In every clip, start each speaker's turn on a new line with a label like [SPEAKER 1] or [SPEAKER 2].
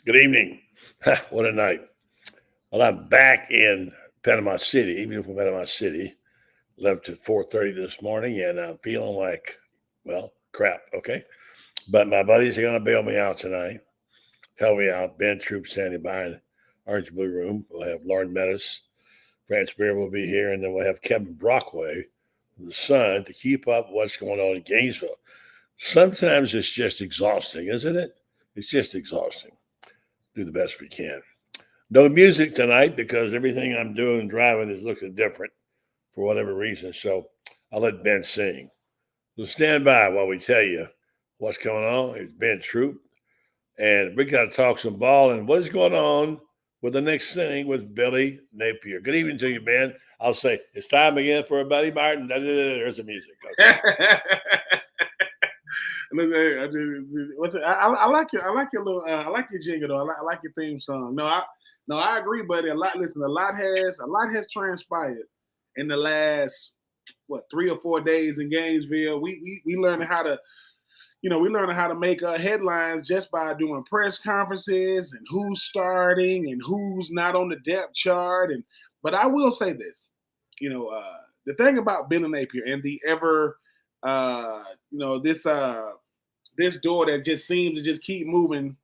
[SPEAKER 1] Good evening. What a night. Well, I'm back in Panama City, beautiful Panama City. Left at 4:30 this morning, and I'm feeling like, well, crap, okay? But my buddies are going to bail me out tonight. Help me out. Ben Troupe standing by in Orange Blue Room. We'll have Loren Meadows. Franz will be here, and then we'll have Kevin Brockway from the Sun to keep up what's going on in Gainesville. Sometimes it's just exhausting, isn't it? It's just exhausting. Do the best we can. No music tonight because everything I'm doing driving is looking different for whatever reason. So I'll let Ben sing. So stand by while we tell you what's going on. It's Ben Troupe. And we got to talk some ball and what is going on with the next thing with Billy Napier. Good evening to you, Ben. I'll say it's time again for a Buddy Martin. There's the music. Okay.
[SPEAKER 2] I like your little I like your jingle though. I like your theme song. No, I agree, buddy. A lot has transpired in the last 3 or 4 days in Gainesville. We learned how to make headlines just by doing press conferences and who's starting and who's not on the depth chart. But I will say this, the thing about Billy Napier and the ever this door that just seems to just keep moving,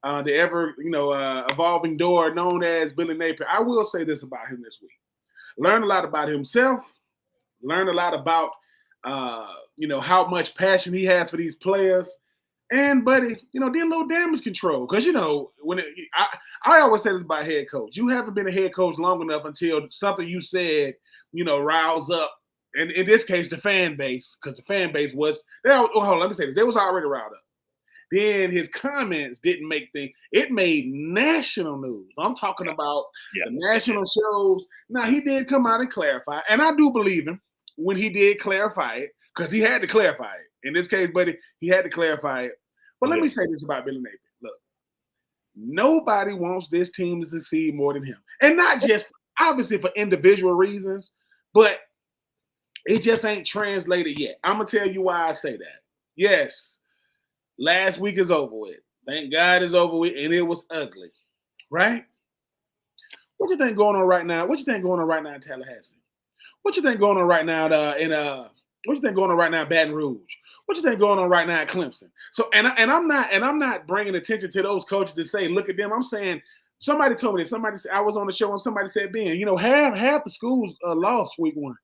[SPEAKER 2] the ever evolving door known as Billy Napier. I will say this about him this week. Learned a lot about himself. Learned a lot about how much passion he has for these players. And buddy, did a little damage control because I always say this about head coach. You haven't been a head coach long enough until something you said riles up. And in this case, the fan base, because the fan base was, hold on, let me say this. They was already riled up. Then his comments didn't make things. It made national news. I'm talking about the national shows. Now, he did come out and clarify. And I do believe him when he did clarify it, because he had to clarify it. In this case, buddy, he had to clarify it. But let me say this about Billy Napier. Look, nobody wants this team to succeed more than him. And not just, obviously, for individual reasons, but it just ain't translated yet. I'm going to tell you why I say that. Yes, last week is over with. Thank God it's over with, and it was ugly, right? What you think going on right now? What you think going on right now in Tallahassee? What you think going on right now what you think going on right now in Baton Rouge? What you think going on right now at Clemson? So, and I'm not bringing attention to those coaches to say, look at them. I'm saying somebody told me this. Somebody said, I was on the show and somebody said, Ben, half the schools lost week one.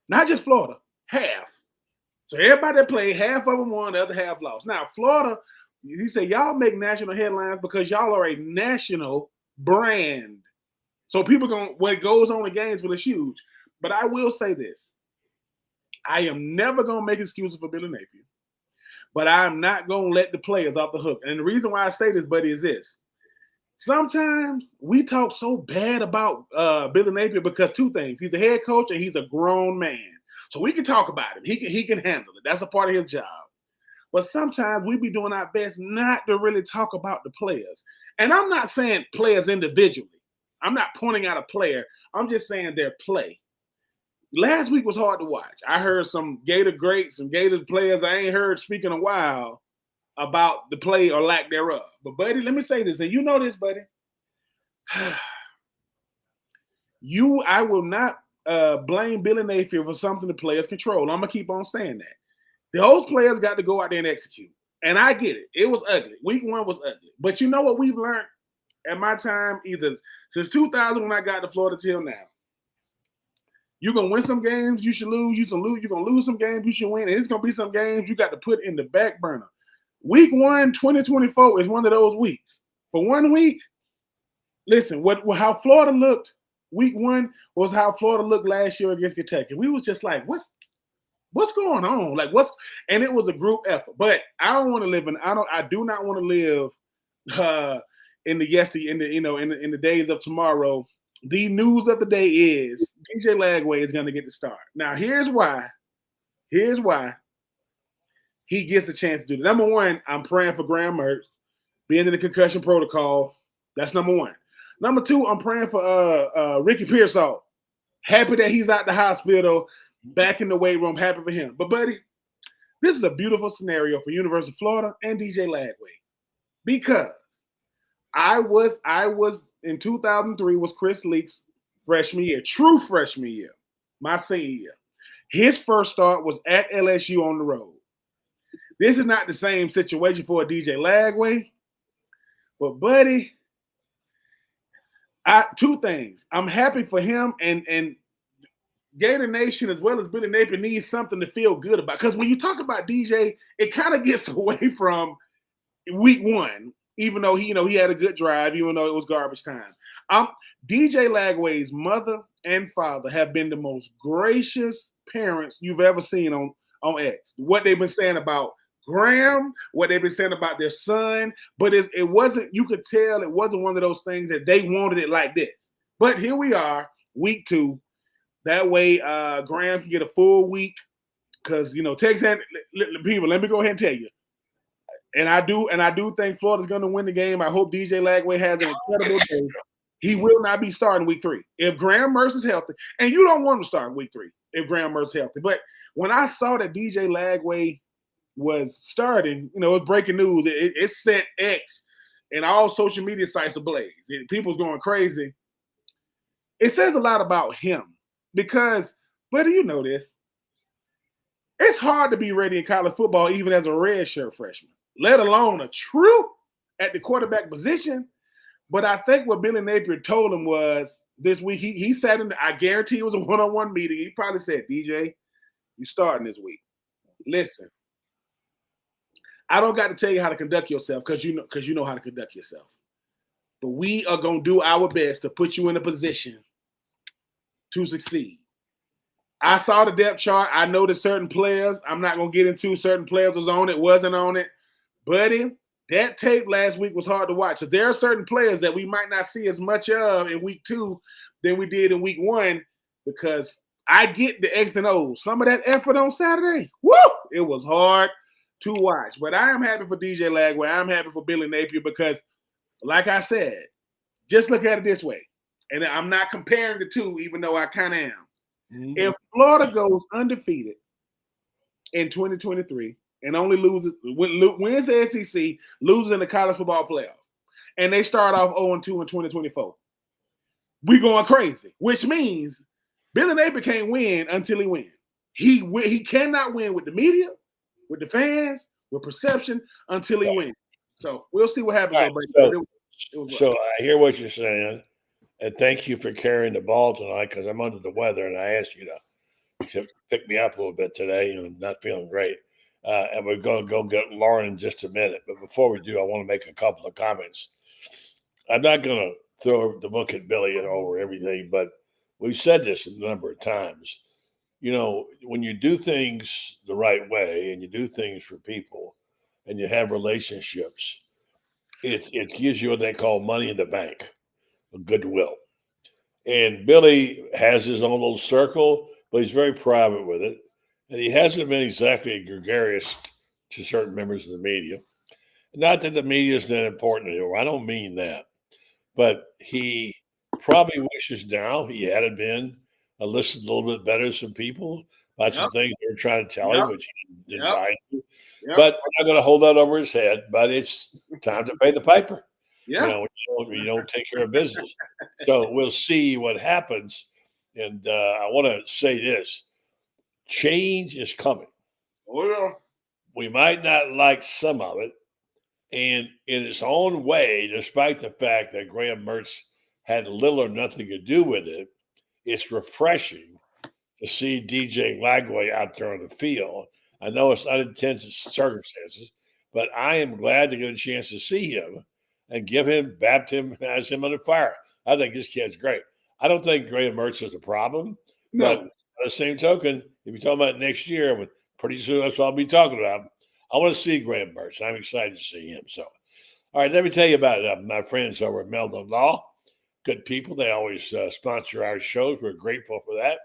[SPEAKER 2] Not just Florida, half. So everybody that played, half of them won, the other half lost. Now, Florida, he said, y'all make national headlines because y'all are a national brand. So what goes on in Gainesville is huge. But I will say this. I am never going to make excuses for Billy Napier. But I'm not going to let the players off the hook. And the reason why I say this, buddy, is this. Sometimes we talk so bad about Billy Napier because two things. He's a head coach and he's a grown man. So we can talk about him. He can handle it. That's a part of his job. But sometimes we be doing our best not to really talk about the players. And I'm not saying players individually. I'm not pointing out a player. I'm just saying their play. Last week was hard to watch. I heard some Gator greats, some Gator players I ain't heard speak in a while about the play or lack thereof. But, buddy, let me say this, and you know this, buddy. I will not blame Billy Napier for something the players control. I'm going to keep on saying that. Those players got to go out there and execute. And I get it. It was ugly. Week one was ugly. But you know what we've learned at my time, either since 2000 when I got to Florida till now? You're going to win some games you should lose. You're going to lose some games you should win. And it's going to be some games you got to put in the back burner. Week 1, 2024 is one of those weeks. For 1 week, listen, how Florida looked week 1 was how Florida looked last year against Kentucky. We was just like, what's going on? Like and it was a group effort. But I do not want to live in the days of tomorrow. The news of the day is DJ Lagway is going to get the start. Now, here's why he gets a chance to do it. Number one, I'm praying for Graham Mertz being in the concussion protocol. That's number one. Number two, I'm praying for Ricky Pearsall. Happy that he's out the hospital, back in the weight room. Happy for him. But, buddy, this is a beautiful scenario for University of Florida and DJ Lagway, because I was in 2003 was Chris Leak's freshman year, true freshman year, my senior year. His first start was at LSU on the road. This is not the same situation for a DJ Lagway, but buddy, two things. I'm happy for him, and Gator Nation as well as Billy Napier needs something to feel good about. Because when you talk about DJ, it kind of gets away from week one, even though he had a good drive, even though it was garbage time. DJ Lagway's mother and father have been the most gracious parents you've ever seen on X. What they've been saying about Graham, what they've been saying about their son, but it wasn't, you could tell it wasn't one of those things that they wanted it like this. But here we are, week 2. That way, Graham can get a full week, because Texas people. Let me go ahead and tell you, and I do think Florida's going to win the game. I hope DJ Lagway has an incredible day. He will not be starting week 3 if Graham Mertz is healthy, and you don't want him to start in week 3 if Graham Mertz is healthy. But when I saw that DJ Lagway was starting, it was breaking news. It set X and all social media sites ablaze. People's going crazy. It says a lot about him. Because, buddy, you know this. It's hard to be ready in college football even as a redshirt freshman, let alone a true at the quarterback position. But I think what Billy Napier told him was this week, he sat in, I guarantee it was a one-on-one meeting. He probably said, DJ, you starting this week. Listen, I don't got to tell you how to conduct yourself because you know how to conduct yourself. But we are going to do our best to put you in a position to succeed. I saw the depth chart. I know that certain players, I'm not going to get into certain players was on it, wasn't on it. Buddy, that tape last week was hard to watch. So there are certain players that we might not see as much of in week 2 than we did in week 1, because I get the X and O's. Some of that effort on Saturday, woo, it was hard to watch. But I am happy for DJ Lagway. I'm happy for Billy Napier because, like I said, just look at it this way. And I'm not comparing the two, even though I kind of am. Mm-hmm. If Florida goes undefeated in 2023 and only wins the SEC, loses in the college football playoff, and they start off 0-2 in 2024, we going crazy, which means Billy Napier can't win until he wins. He cannot win with the media, with the fans, with perception until he wins. So we'll see what happens.
[SPEAKER 1] Right, so I hear what you're saying. And thank you for carrying the ball tonight, because I'm under the weather, and I asked you to pick me up a little bit today, and I'm not feeling great. And we're going to go get Loren in just a minute. But before we do, I want to make a couple of comments. I'm not going to throw the book at Billy and over everything, but we've said this a number of times. When you do things the right way and you do things for people and you have relationships, it gives you what they call money in the bank. Goodwill. And Billy has his own little circle, but he's very private with it. And he hasn't been exactly gregarious to certain members of the media. Not that the media is that important anymore. I don't mean that. But he probably wishes now he had been listened a little bit better to some people about some things they were trying to tell him, which he didn't buy into. But we're not going to hold that over his head. But it's time to pay the piper. Yeah, you don't take care of business. So we'll see what happens. And I want to say this: change is coming.
[SPEAKER 2] Oh yeah.
[SPEAKER 1] We might not like some of it, and in its own way, despite the fact that Graham Mertz had little or nothing to do with it, it's refreshing to see DJ Lagway out there on the field. I know it's unintended circumstances, but I am glad to get a chance to see him and baptize him under fire. I think this kid's great. I don't think Graham Mertz is a problem. No. But by the same token, if you're talking about next year, pretty soon that's what I'll be talking about. I want to see Graham Mertz. I'm excited to see him. So, all right, let me tell you about my friends over at Meldon Law. Good people. They always sponsor our shows. We're grateful for that.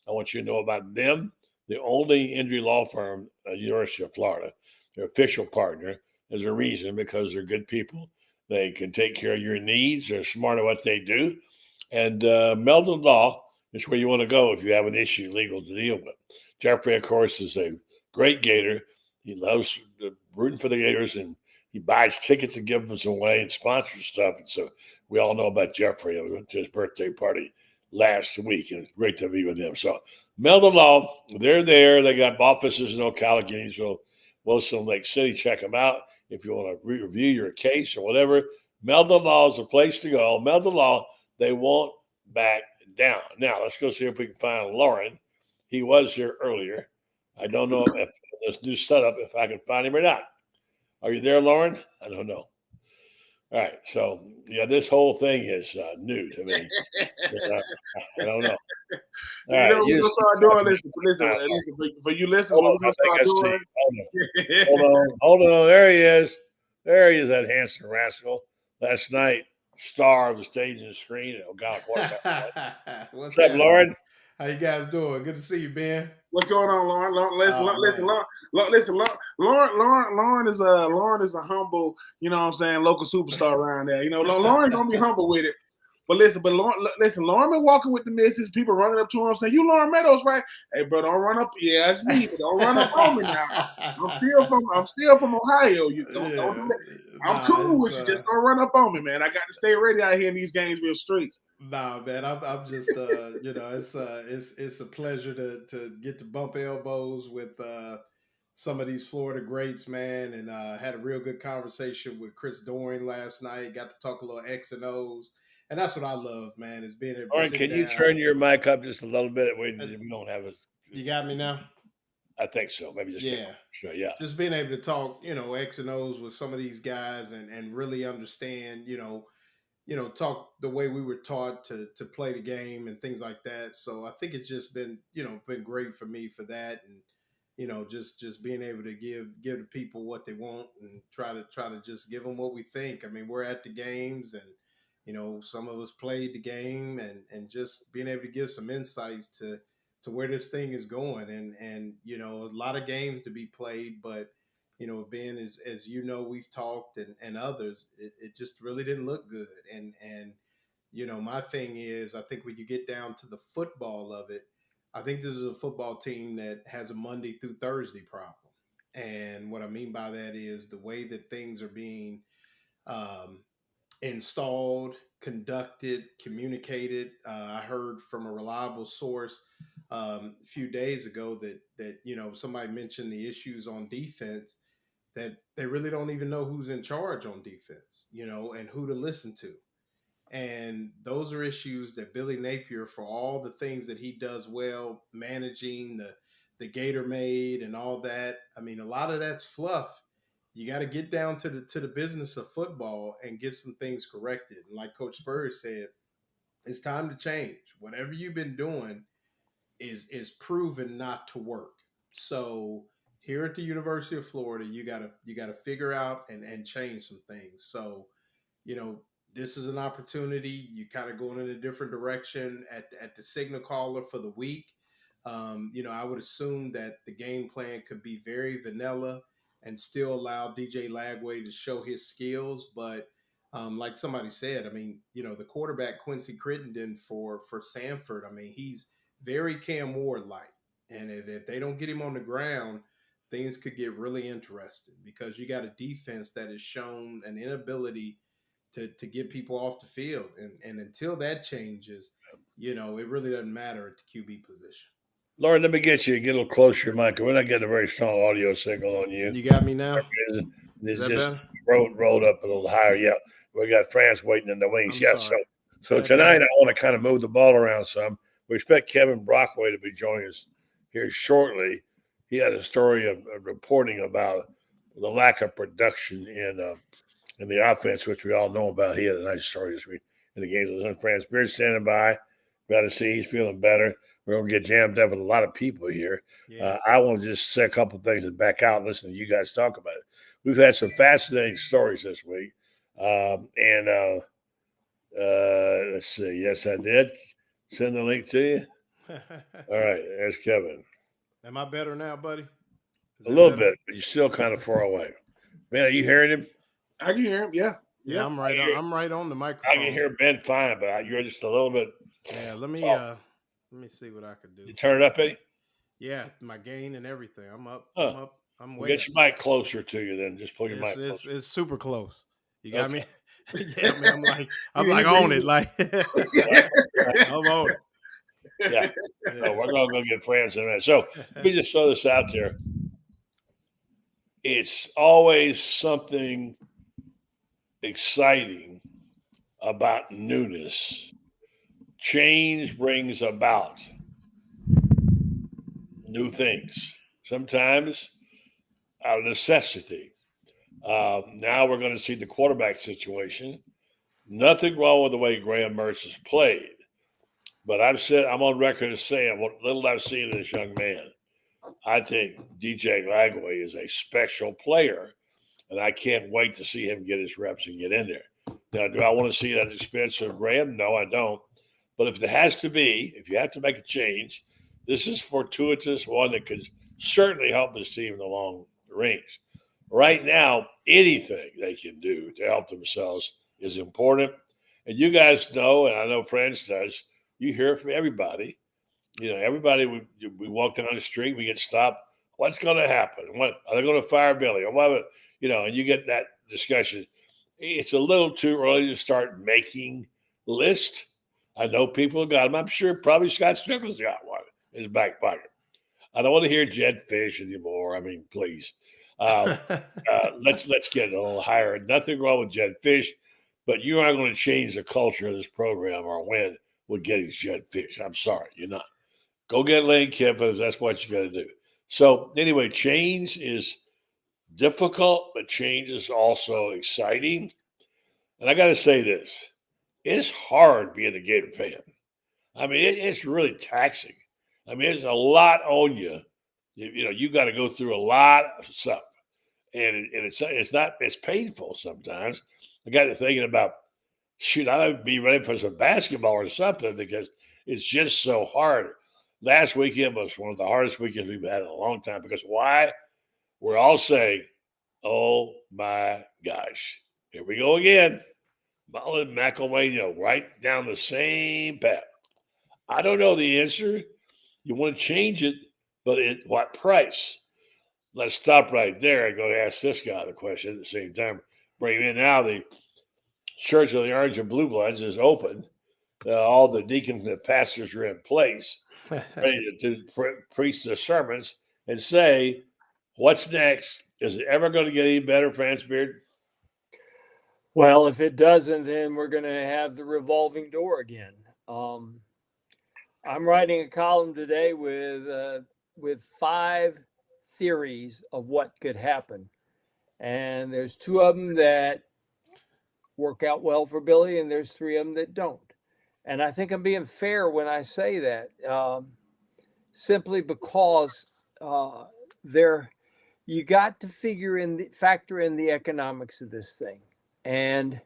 [SPEAKER 1] I want you to know about them. The only injury law firm at the University of Florida, their official partner. There's a reason, because they're good people. They can take care of your needs. They're smart at what they do. And Meldon Law is where you want to go if you have an issue legal to deal with. Jeffrey, of course, is a great Gator. He loves rooting for the Gators, and he buys tickets and gives them away and sponsors stuff. And so we all know about Jeffrey. I went to his birthday party last week, and it's great to be with him. So Meldon Law, they're there. They got offices in Ocala, Gainesville, Wilson, Lake City. Check them out if you want to review your case or whatever. Meldon Law is the place to go. Meldon Law, they won't back down. Now, let's go see if we can find Loren. He was here earlier. I don't know if this new setup, if I can find him or not. Are you there, Loren? I don't know. All right. So, yeah, this whole thing is new to me. I don't know.
[SPEAKER 2] All right, we're going to start doing this. Listen, for you listeners, what we're going to start doing.
[SPEAKER 1] Hold on. There he is. There he is, that handsome rascal. Last night, star of the stage and the screen. Oh, God. What's up, Loren?
[SPEAKER 3] How you guys doing? Good to see you, Ben.
[SPEAKER 2] What's going on, Loren? Loren is a humble, you know what I'm saying, local superstar around there. You know, Loren's gonna be humble with it. But Loren been walking with the missus, people running up to him saying, "You Loren Meadows, right?" Hey, bro, don't run up. Yeah, it's me, but don't run up on me now. I'm still from Ohio. You don't do that. I'm cool with you. Just don't run up on me, man. I got to stay ready out here in these Gainesville streets.
[SPEAKER 3] Nah, man, I'm just you know, it's a pleasure to get to bump elbows with some of these Florida greats, man, and had a real good conversation with Chris Doring last night. Got to talk a little X and O's, and that's what I love, man, is being able to sit
[SPEAKER 1] can
[SPEAKER 3] down.
[SPEAKER 1] You turn your mic up just a little bit? We don't have it.
[SPEAKER 3] You got me now?
[SPEAKER 1] I think so. Maybe just sure, yeah.
[SPEAKER 3] Just being able to talk, you know, X and O's with some of these guys and really understand, you know, talk the way we were taught to play the game and things like that. So I think it's just been great for me for that, and you know, just being able to give the people what they want and try to just give them what we think. I mean, we're at the games, and you know, some of us played the game, and just being able to give some insights to where this thing is going, and you know, a lot of games to be played, but you know, Ben, as you know, we've talked and others, it just really didn't look good. And, you know, my thing is, I think when you get down to the football of it, I think this is a football team that has a Monday through Thursday problem. And what I mean by that is the way that things are being installed, conducted, communicated. I heard from a reliable source a few days ago that, you know, somebody mentioned the issues on defense, that they really don't even know who's in charge on defense, you know, and who to listen to. And those are issues that Billy Napier, for all the things that he does well, managing the Gator Maid and all that. I mean, a lot of that's fluff. You got to get down to the business of football and get some things corrected. And like Coach Spurs said, it's time to change. Whatever you've been doing is proven not to work. So here at the University of Florida, you gotta figure out and change some things. So, you know, this is an opportunity. You kind of going in a different direction at the signal caller for the week. You know, I would assume that the game plan could be very vanilla and still allow DJ Lagway to show his skills. But like somebody said, I mean, you know, the quarterback Quincy Crittenden for Samford, I mean, he's very Cam Ward-like. And if they don't get him on the ground, things could get really interesting, because you got a defense that has shown an inability to get people off the field. And until that changes, you know, it really doesn't matter at the QB position.
[SPEAKER 1] Loren, let me get a little closer, your mic. We're not getting a very strong audio signal on you.
[SPEAKER 3] You got me now?
[SPEAKER 1] It's just rolled up a little higher. Yeah. We got Franz waiting in the wings. So tonight I want to kind of move the ball around some. We expect Kevin Brockway to be joining us here shortly. He had a story of reporting about the lack of production in the offense, which we all know about. He had a nice story this week in the Gainesville Sun. Franz Beard standing by. Got to see he's feeling better. We're going to get jammed up with a lot of people here. Yeah. I want to just say a couple of things and back out and listen to you guys talk about it. We've had some fascinating stories this week. Let's see. Yes, I did. Send the link to you. All right. There's Kevin.
[SPEAKER 3] Am I better now, buddy?
[SPEAKER 1] A little bit, but you're still kind of far away. Man, are you hearing him?
[SPEAKER 2] I can hear him. Yeah.
[SPEAKER 3] Yeah, I'm right on the microphone.
[SPEAKER 1] I can hear Ben fine, but you're just a little bit.
[SPEAKER 3] Yeah, let me see what I can do.
[SPEAKER 1] You turn it up, Eddie?
[SPEAKER 3] Yeah, my gain and everything. I'm I'm
[SPEAKER 1] We'll
[SPEAKER 3] waiting.
[SPEAKER 1] get your mic closer to you then. Just pull your mic
[SPEAKER 3] It's,
[SPEAKER 1] closer.
[SPEAKER 3] it's super close. You got
[SPEAKER 1] Okay.
[SPEAKER 3] me? Yeah, man. I'm like on it. Like I'm on it.
[SPEAKER 1] Yeah. No, we're going to go get Franz in a minute. So let me just throw this out there. It's always something exciting about newness. Change brings about new things, sometimes out of necessity. Now we're going to see the quarterback situation. Nothing wrong with the way Graham Mertz has played, but I'm on record as saying what little I've seen of this young man. I think DJ Lagway is a special player, and I can't wait to see him get his reps and get in there. Now, do I want to see it at the expense of Graham? No, I don't. But if you have to make a change, this is fortuitous one that could certainly help his team in the long range. Right now, anything they can do to help themselves is important. And you guys know, and I know Franz does, you hear from everybody. Everybody, we walk down the street, we get stopped. What's going to happen? What are they going to fire Billy? Or what? And you get that discussion. It's a little too early to start making lists. I know people got them. I'm sure probably Scott Strickland's got one in his back pocket. I don't want to hear Jed Fish anymore. I mean, please. Let's get a little higher. Nothing wrong with Jed Fish, but you aren't going to change the culture of this program or win with getting Jed Fish. I'm sorry, you're not. Go get Lane Kiffin. That's what you got to do. So anyway, change is difficult, but change is also exciting. And I got to say this. It's hard being a Gator fan. I mean, it's really taxing. I mean, there's a lot on you. You got to go through a lot of stuff. And it's painful sometimes. I got to thinking about, shoot, I would be ready for some basketball or something because it's just so hard. Last weekend was one of the hardest weekends we've had in a long time because why? We're all saying, oh my gosh, here we go again. Mullen, McElwain, right down the same path. I don't know the answer. You want to change it, but at what price? Let's stop right there and go ask this guy the question at the same time. Bring him in now. The Church of the Orange&Bluebloods is open. All the deacons and the pastors are in place, ready to preach the sermons and say, what's next? Is it ever going to get any better, Franz Beard?
[SPEAKER 4] Well, if it doesn't, then we're going to have the revolving door again. I'm writing a column today with 5 theories of what could happen. And there's 2 of them that work out well for Billy, and there's 3 of them that don't. And I think I'm being fair when I say that, simply because you got to factor in the economics of this thing. And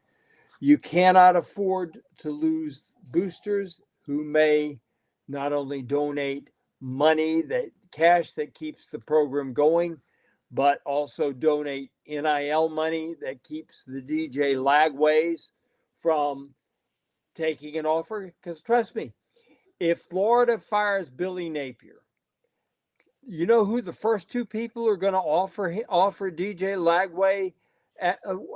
[SPEAKER 4] you cannot afford to lose boosters who may not only donate money, cash that keeps the program going, but also donate NIL money that keeps the DJ Lagways from taking an offer. Because trust me, if Florida fires Billy Napier, you know who the first 2 people are going to offer DJ Lagway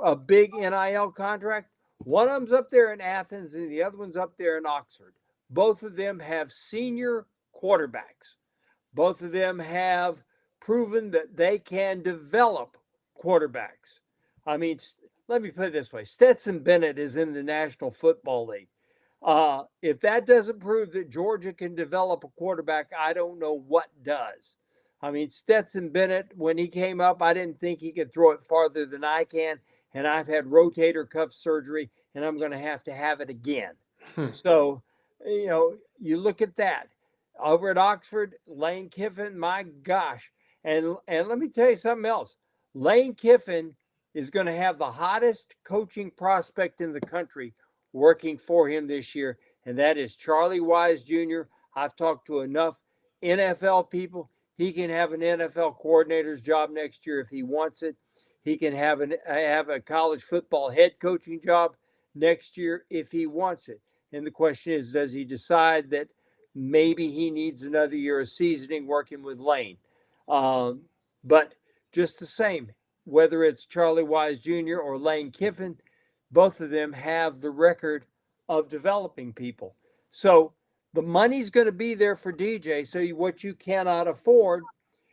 [SPEAKER 4] a big NIL contract? One of them's up there in Athens and the other one's up there in Oxford. Both of them have senior quarterbacks. Both of them have proven that they can develop quarterbacks. I mean, let me put it this way. Stetson Bennett is in the National Football League. If that doesn't prove that Georgia can develop a quarterback, I don't know what does. I mean, Stetson Bennett, when he came up, I didn't think he could throw it farther than I can. And I've had rotator cuff surgery, and I'm going to have it again. So, you look at that. Over at Oxford, Lane Kiffin, my gosh. And let me tell you something else. Lane Kiffin is going to have the hottest coaching prospect in the country working for him this year, and that is Charlie Wise Jr. I've talked to enough NFL people. He can have an NFL coordinator's job next year if he wants it. He can have a college football head coaching job next year if he wants it. And the question is, does he decide that maybe he needs another year of seasoning working with Lane? But just the same. Whether it's Charlie Wise Jr. or Lane Kiffin, both of them have the record of developing people. So the money's going to be there for DJ. So what you cannot afford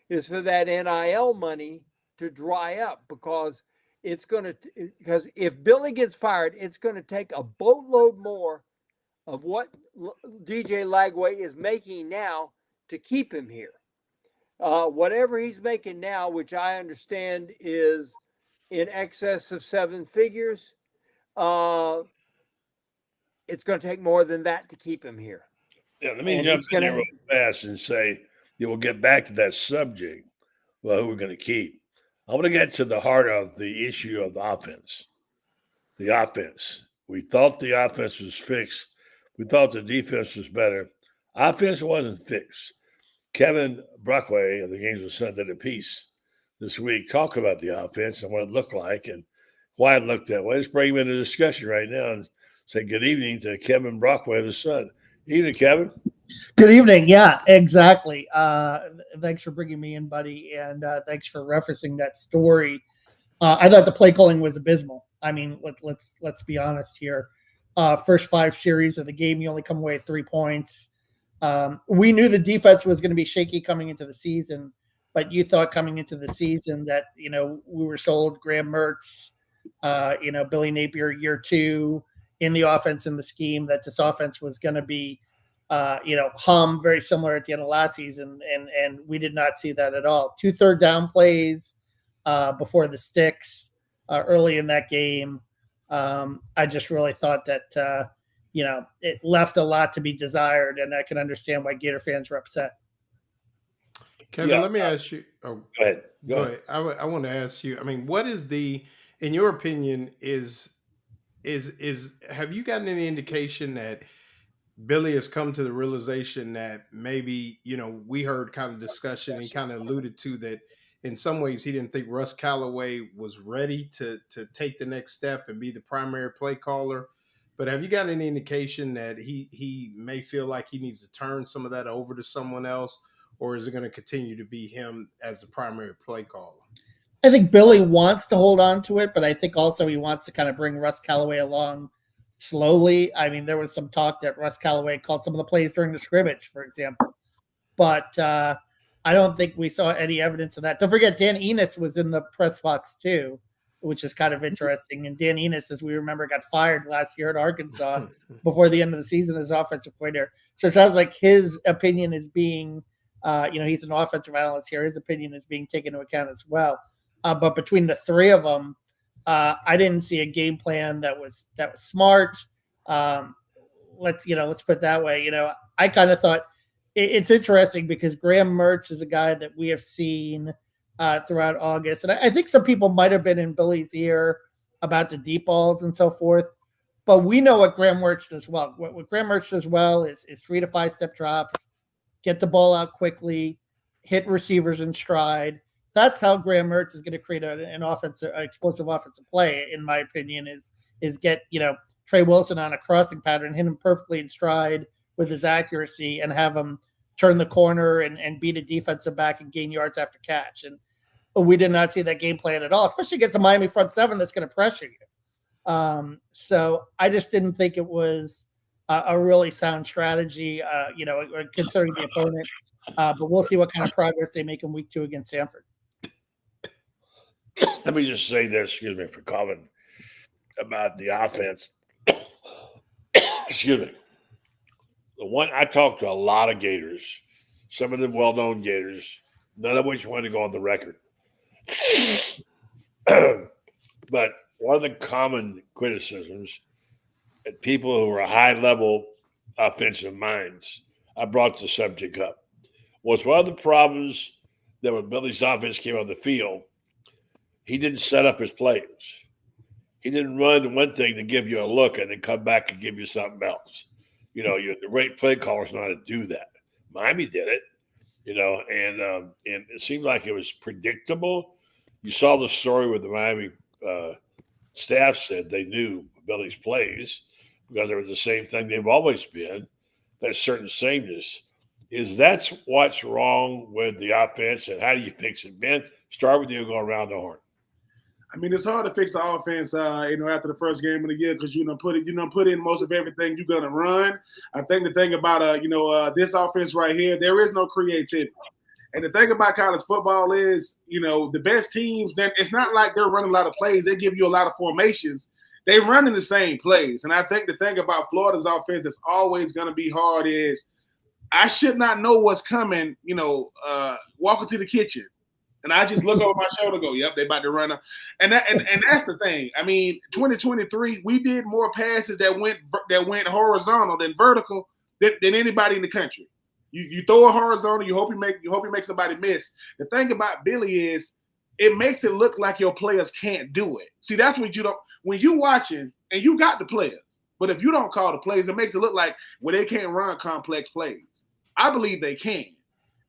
[SPEAKER 4] is for that NIL money to dry up, because because if Billy gets fired, it's going to take a boatload more of what DJ Lagway is making now to keep him here. Whatever he's making now, which I understand is in excess of 7 figures, it's going to take more than that to keep him here.
[SPEAKER 1] Yeah, let me jump in there real fast and say, we'll get back to that subject, well, who we're going to keep. I want to get to the heart of the issue of the offense. The offense. We thought the offense was fixed. We thought the defense was better. Offense wasn't fixed. Kevin Brockway of the Gainesville Sun did a piece this week talking about the offense and what it looked like and why it looked that way. Let's bring him into discussion right now and say good evening to Kevin Brockway of the Sun. Evening, Kevin.
[SPEAKER 5] Good evening. Yeah, exactly. Thanks for bringing me in, buddy, and thanks for referencing that story. I thought the play calling was abysmal. I mean, let's be honest here. First 5 series of the game, you only come away with 3 points. We knew the defense was going to be shaky coming into the season, but you thought coming into the season that, we were sold Graham Mertz, Billy Napier year 2 in the offense and the scheme, that this offense was going to be, hum very similar at the end of last season. And we did not see that at all. 2 third down plays before the sticks early in that game. I just really thought that, it left a lot to be desired, and I can understand why Gator fans were upset.
[SPEAKER 3] Kevin, let me ask you.
[SPEAKER 1] Oh, go ahead.
[SPEAKER 3] I want to ask you. I mean, what is in your opinion, have you gotten any indication that Billy has come to the realization that maybe, we heard kind of discussion, he kind of alluded to that in some ways he didn't think Russ Callaway was ready to take the next step and be the primary play caller. But have you gotten any indication that he may feel like he needs to turn some of that over to someone else, or is it going to continue to be him as the primary play caller?
[SPEAKER 5] I think Billy wants to hold on to it, but I think also he wants to kind of bring Russ Callaway along slowly. I mean, there was some talk that Russ Callaway called some of the plays during the scrimmage, for example. But I don't think we saw any evidence of that. Don't forget, Dan Enos was in the press box too, which is kind of interesting. And Dan Enos, as we remember, got fired last year at Arkansas before the end of the season as offensive coordinator. So it sounds like his opinion is being, he's an offensive analyst here. His opinion is being taken into account as well. But between the 3 of them, I didn't see a game plan that was smart. Let's put it that way. I kind of thought it's interesting because Graham Mertz is a guy that we have seen throughout August. And I think some people might have been in Billy's ear about the deep balls and so forth. But we know what Graham Mertz does well. What Graham Mertz does well is 3 to 5 step drops, get the ball out quickly, hit receivers in stride. That's how Graham Mertz is going to create an explosive offensive play, in my opinion, is get, Trey Wilson on a crossing pattern, hit him perfectly in stride with his accuracy, and have him turn the corner and beat a defensive back and gain yards after catch. And we did not see that game plan at all, especially against the Miami front 7 that's going to pressure you. So I just didn't think it was a really sound strategy, considering the opponent. But we'll see what kind of progress they make in week 2 against Samford.
[SPEAKER 1] Let me just say this, excuse me for comment about the offense. Excuse me. The one I talked to a lot of Gators, some of them well-known Gators, none of which wanted to go on the record. But one of the common criticisms at people who are high-level offensive minds, I brought the subject up, was one of the problems that when Billy's offense came on the field, he didn't set up his plays. He didn't run one thing to give you a look and then come back and give you something else. The great play callers know how to do that. Miami did it, and it seemed like it was predictable. You saw the story where the Miami staff said they knew Billy's plays because it was the same thing they've always been, that certain sameness. That's what's wrong with the offense, and how do you fix it, Ben? Start with you, go around the horn.
[SPEAKER 2] I mean, it's hard to fix the offense, after the first game of the year because put in most of everything you're gonna run. I think the thing about this offense right here, there is no creativity. And the thing about college football is, the best teams, then it's not like they're running a lot of plays. They give you a lot of formations. They run in the same plays. And I think the thing about Florida's offense that's always going to be hard is I should not know what's coming, walking to the kitchen. And I just look over my shoulder and go, yep, they about to run up. And that's the thing. I mean, 2023, we did more passes that went horizontal than vertical than anybody in the country. You throw a horizontal, you hope you make somebody miss. The thing about Billy is it makes it look like your players can't do it. See, that's what you don't when you watching and you got the players, but if you don't call the plays, it makes it look like they can't run complex plays. I believe they can.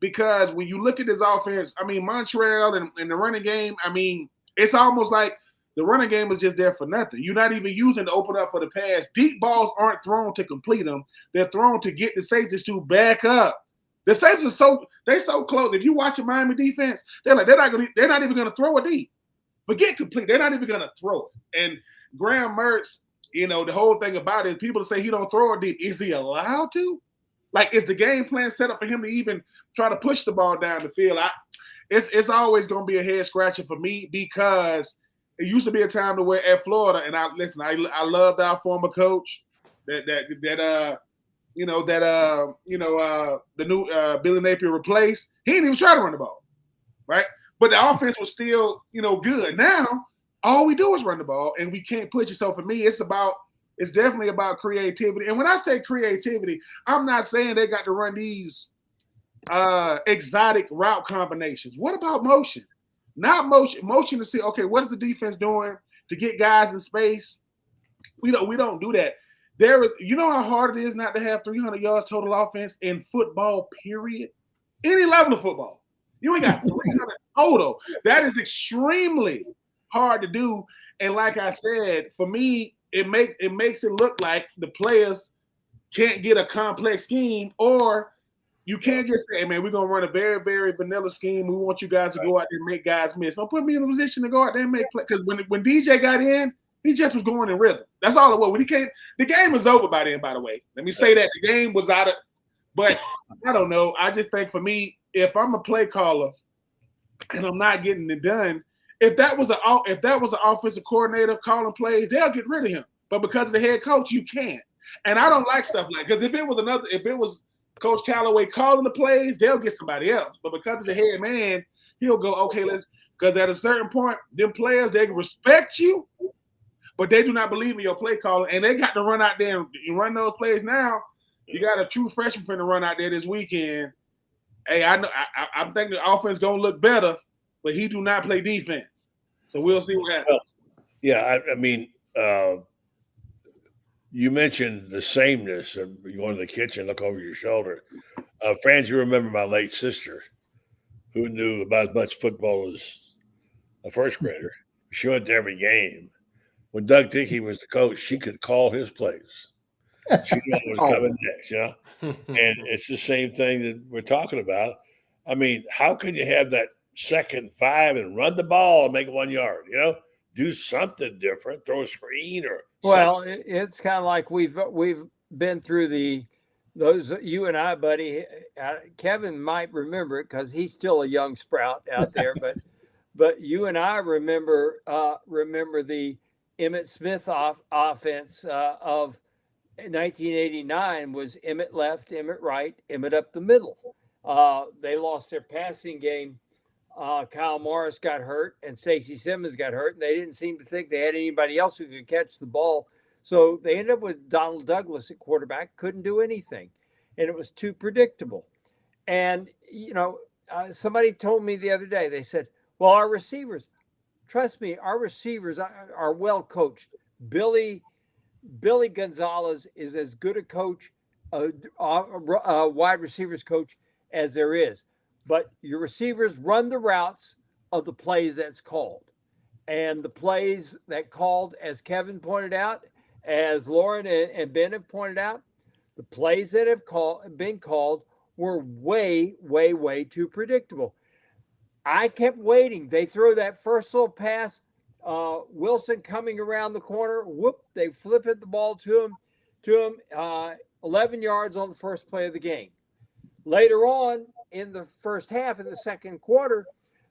[SPEAKER 2] Because when you look at this offense, I mean, Montreal and the running game, I mean, it's almost like the running game is just there for nothing. You're not even using to open up for the pass. Deep balls aren't thrown to complete them. They're thrown to get the safeties to back up. The safeties are so close. If you watch a Miami defense, they're not even going to throw it deep. Forget complete. They're not even going to throw it. And Graham Mertz, the whole thing about it is people say he don't throw it deep. Is he allowed to? Like, is the game plan set up for him to even try to push the ball down the field? It's always going to be a head scratcher for me because it used to be a time to where at Florida, and I loved our former coach the new Billy Napier replaced. He didn't even try to run the ball, right? But the offense was still good. Now all we do is run the ball, and we can't push it. So for me, it's definitely about creativity. And when I say creativity, I'm not saying they got to run these exotic route combinations. What about motion? Not motion. Motion to see, okay, what is the defense doing to get guys in space? We don't do that. You know how hard it is not to have 300 yards total offense in football, period? Any level of football. You ain't got 300 total. That is extremely hard to do. And like I said, for me, it makes it look like the players can't get a complex scheme, or you can't just say, hey, man, we're going to run a very, very vanilla scheme. We want you guys to go out there and make guys miss. Don't put me in a position to go out there and make plays. Because when DJ got in, he just was going in rhythm. That's all it was. When he came, the game was over by then, by the way. Let me say that. The game was out of – but I don't know. I just think for me, if I'm a play caller and I'm not getting it done, if that was an offensive coordinator calling plays, they'll get rid of him. But because of the head coach, you can't. And I don't like stuff like because if it was Coach Callaway calling the plays, they'll get somebody else. But because of the head man, he'll go, okay, because at a certain point, them players, they respect you, but they do not believe in your play calling, and they got to run out there and run those plays now. You got a true freshman to run out there this weekend. Hey, I know I'm thinking the offense gonna look better, but he do not play defense. So we'll see what happens.
[SPEAKER 1] Yeah, I mean, you mentioned the sameness of you go into the kitchen, look over your shoulder. Franz, you remember my late sister who knew about as much football as a first grader. She went to every game. When Doug Dickey was the coach, she could call his plays. She knew what was coming next, And it's the same thing that we're talking about. I mean, how can you have that 2nd 5 and run the ball and make 1 yard? Do something different, throw a screen or
[SPEAKER 4] well, it's kind of like we've been through those you and I, buddy. Kevin might remember it because he's still a young sprout out there, but you and I remember the Emmitt Smith offense of 1989 was Emmitt left, Emmitt right, Emmitt up the middle. They lost their passing game. Kyle Morris got hurt and Stacey Simmons got hurt, and they didn't seem to think they had anybody else who could catch the ball. So they ended up with Donald Douglas at quarterback, couldn't do anything, and it was too predictable. And, somebody told me the other day, they said, well, our receivers, trust me, our receivers are well coached. Billy Gonzalez is as good a coach, a wide receivers coach as there is. But your receivers run the routes of the play that's called. And the plays that called, as Kevin pointed out, as Loren and Ben have pointed out, the plays that have been called were way, way, way too predictable. I kept waiting. They throw that first little pass. Wilson coming around the corner. Whoop! They flip it the ball to him. 11 yards on the first play of the game. Later on in the first half, in the second quarter,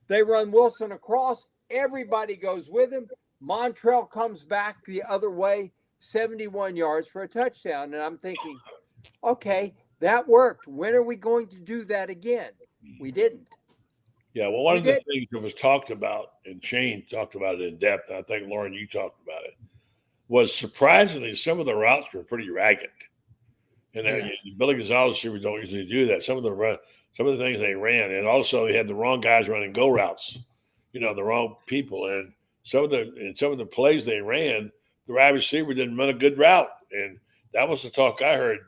[SPEAKER 4] they run Wilson across. Everybody goes with him. Montrell comes back the other way, 71 yards for a touchdown. And I'm thinking, okay, that worked. When are we going to do that again? We didn't.
[SPEAKER 1] Yeah, well, one of the things that was talked about, and Shane talked about it in depth, and I think, Loren, you talked about it, was surprisingly some of the routes were pretty ragged. And Billy Gonzalez receivers don't usually do that. Some of the things they ran, and also they had the wrong guys running go routes, the wrong people. And some of the plays they ran, the wide receiver didn't run a good route. And that was the talk I heard,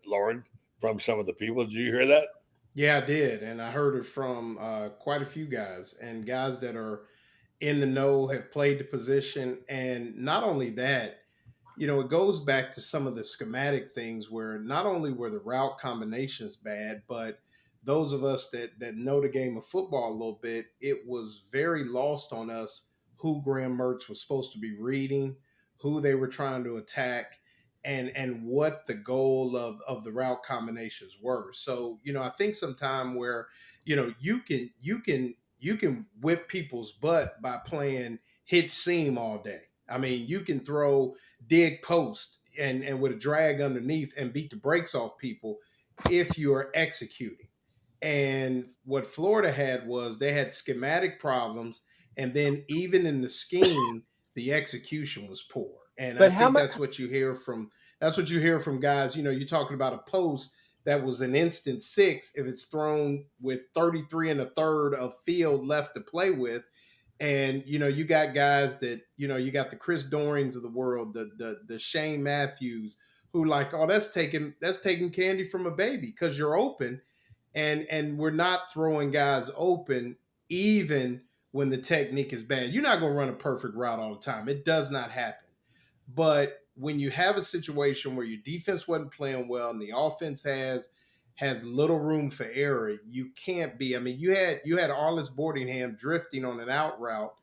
[SPEAKER 1] Loren, from some of the people. Did you hear that?
[SPEAKER 3] Yeah, I did. And I heard it from quite a few guys, and guys that are in the know, have played the position. And not only that, it goes back to some of the schematic things where not only were the route combinations bad, but those of us that know the game of football a little bit, it was very lost on us who Graham Mertz was supposed to be reading, who they were trying to attack, and what the goal of the route combinations were. So, I think sometime where, you can whip people's butt by playing hitch seam all day. I mean, you can throw dig post and with a drag underneath and beat the brakes off people if you are executing. And what Florida had was they had schematic problems, and then even in the scheme, the execution was poor. And I think that's what you hear from guys. You're talking about a post that was an instant 6 if it's thrown with 33 1/3 of field left to play with. And you got guys that you got the Chris Dorings of the world, the Shane Matthews, who like, oh, that's taking candy from a baby because you're open, and we're not throwing guys open even when the technique is bad. You're not going to run a perfect route all the time. It does not happen. But when you have a situation where your defense wasn't playing well and the offense has little room for error, you can't be. I mean, you had Arliss Boardingham drifting on an out route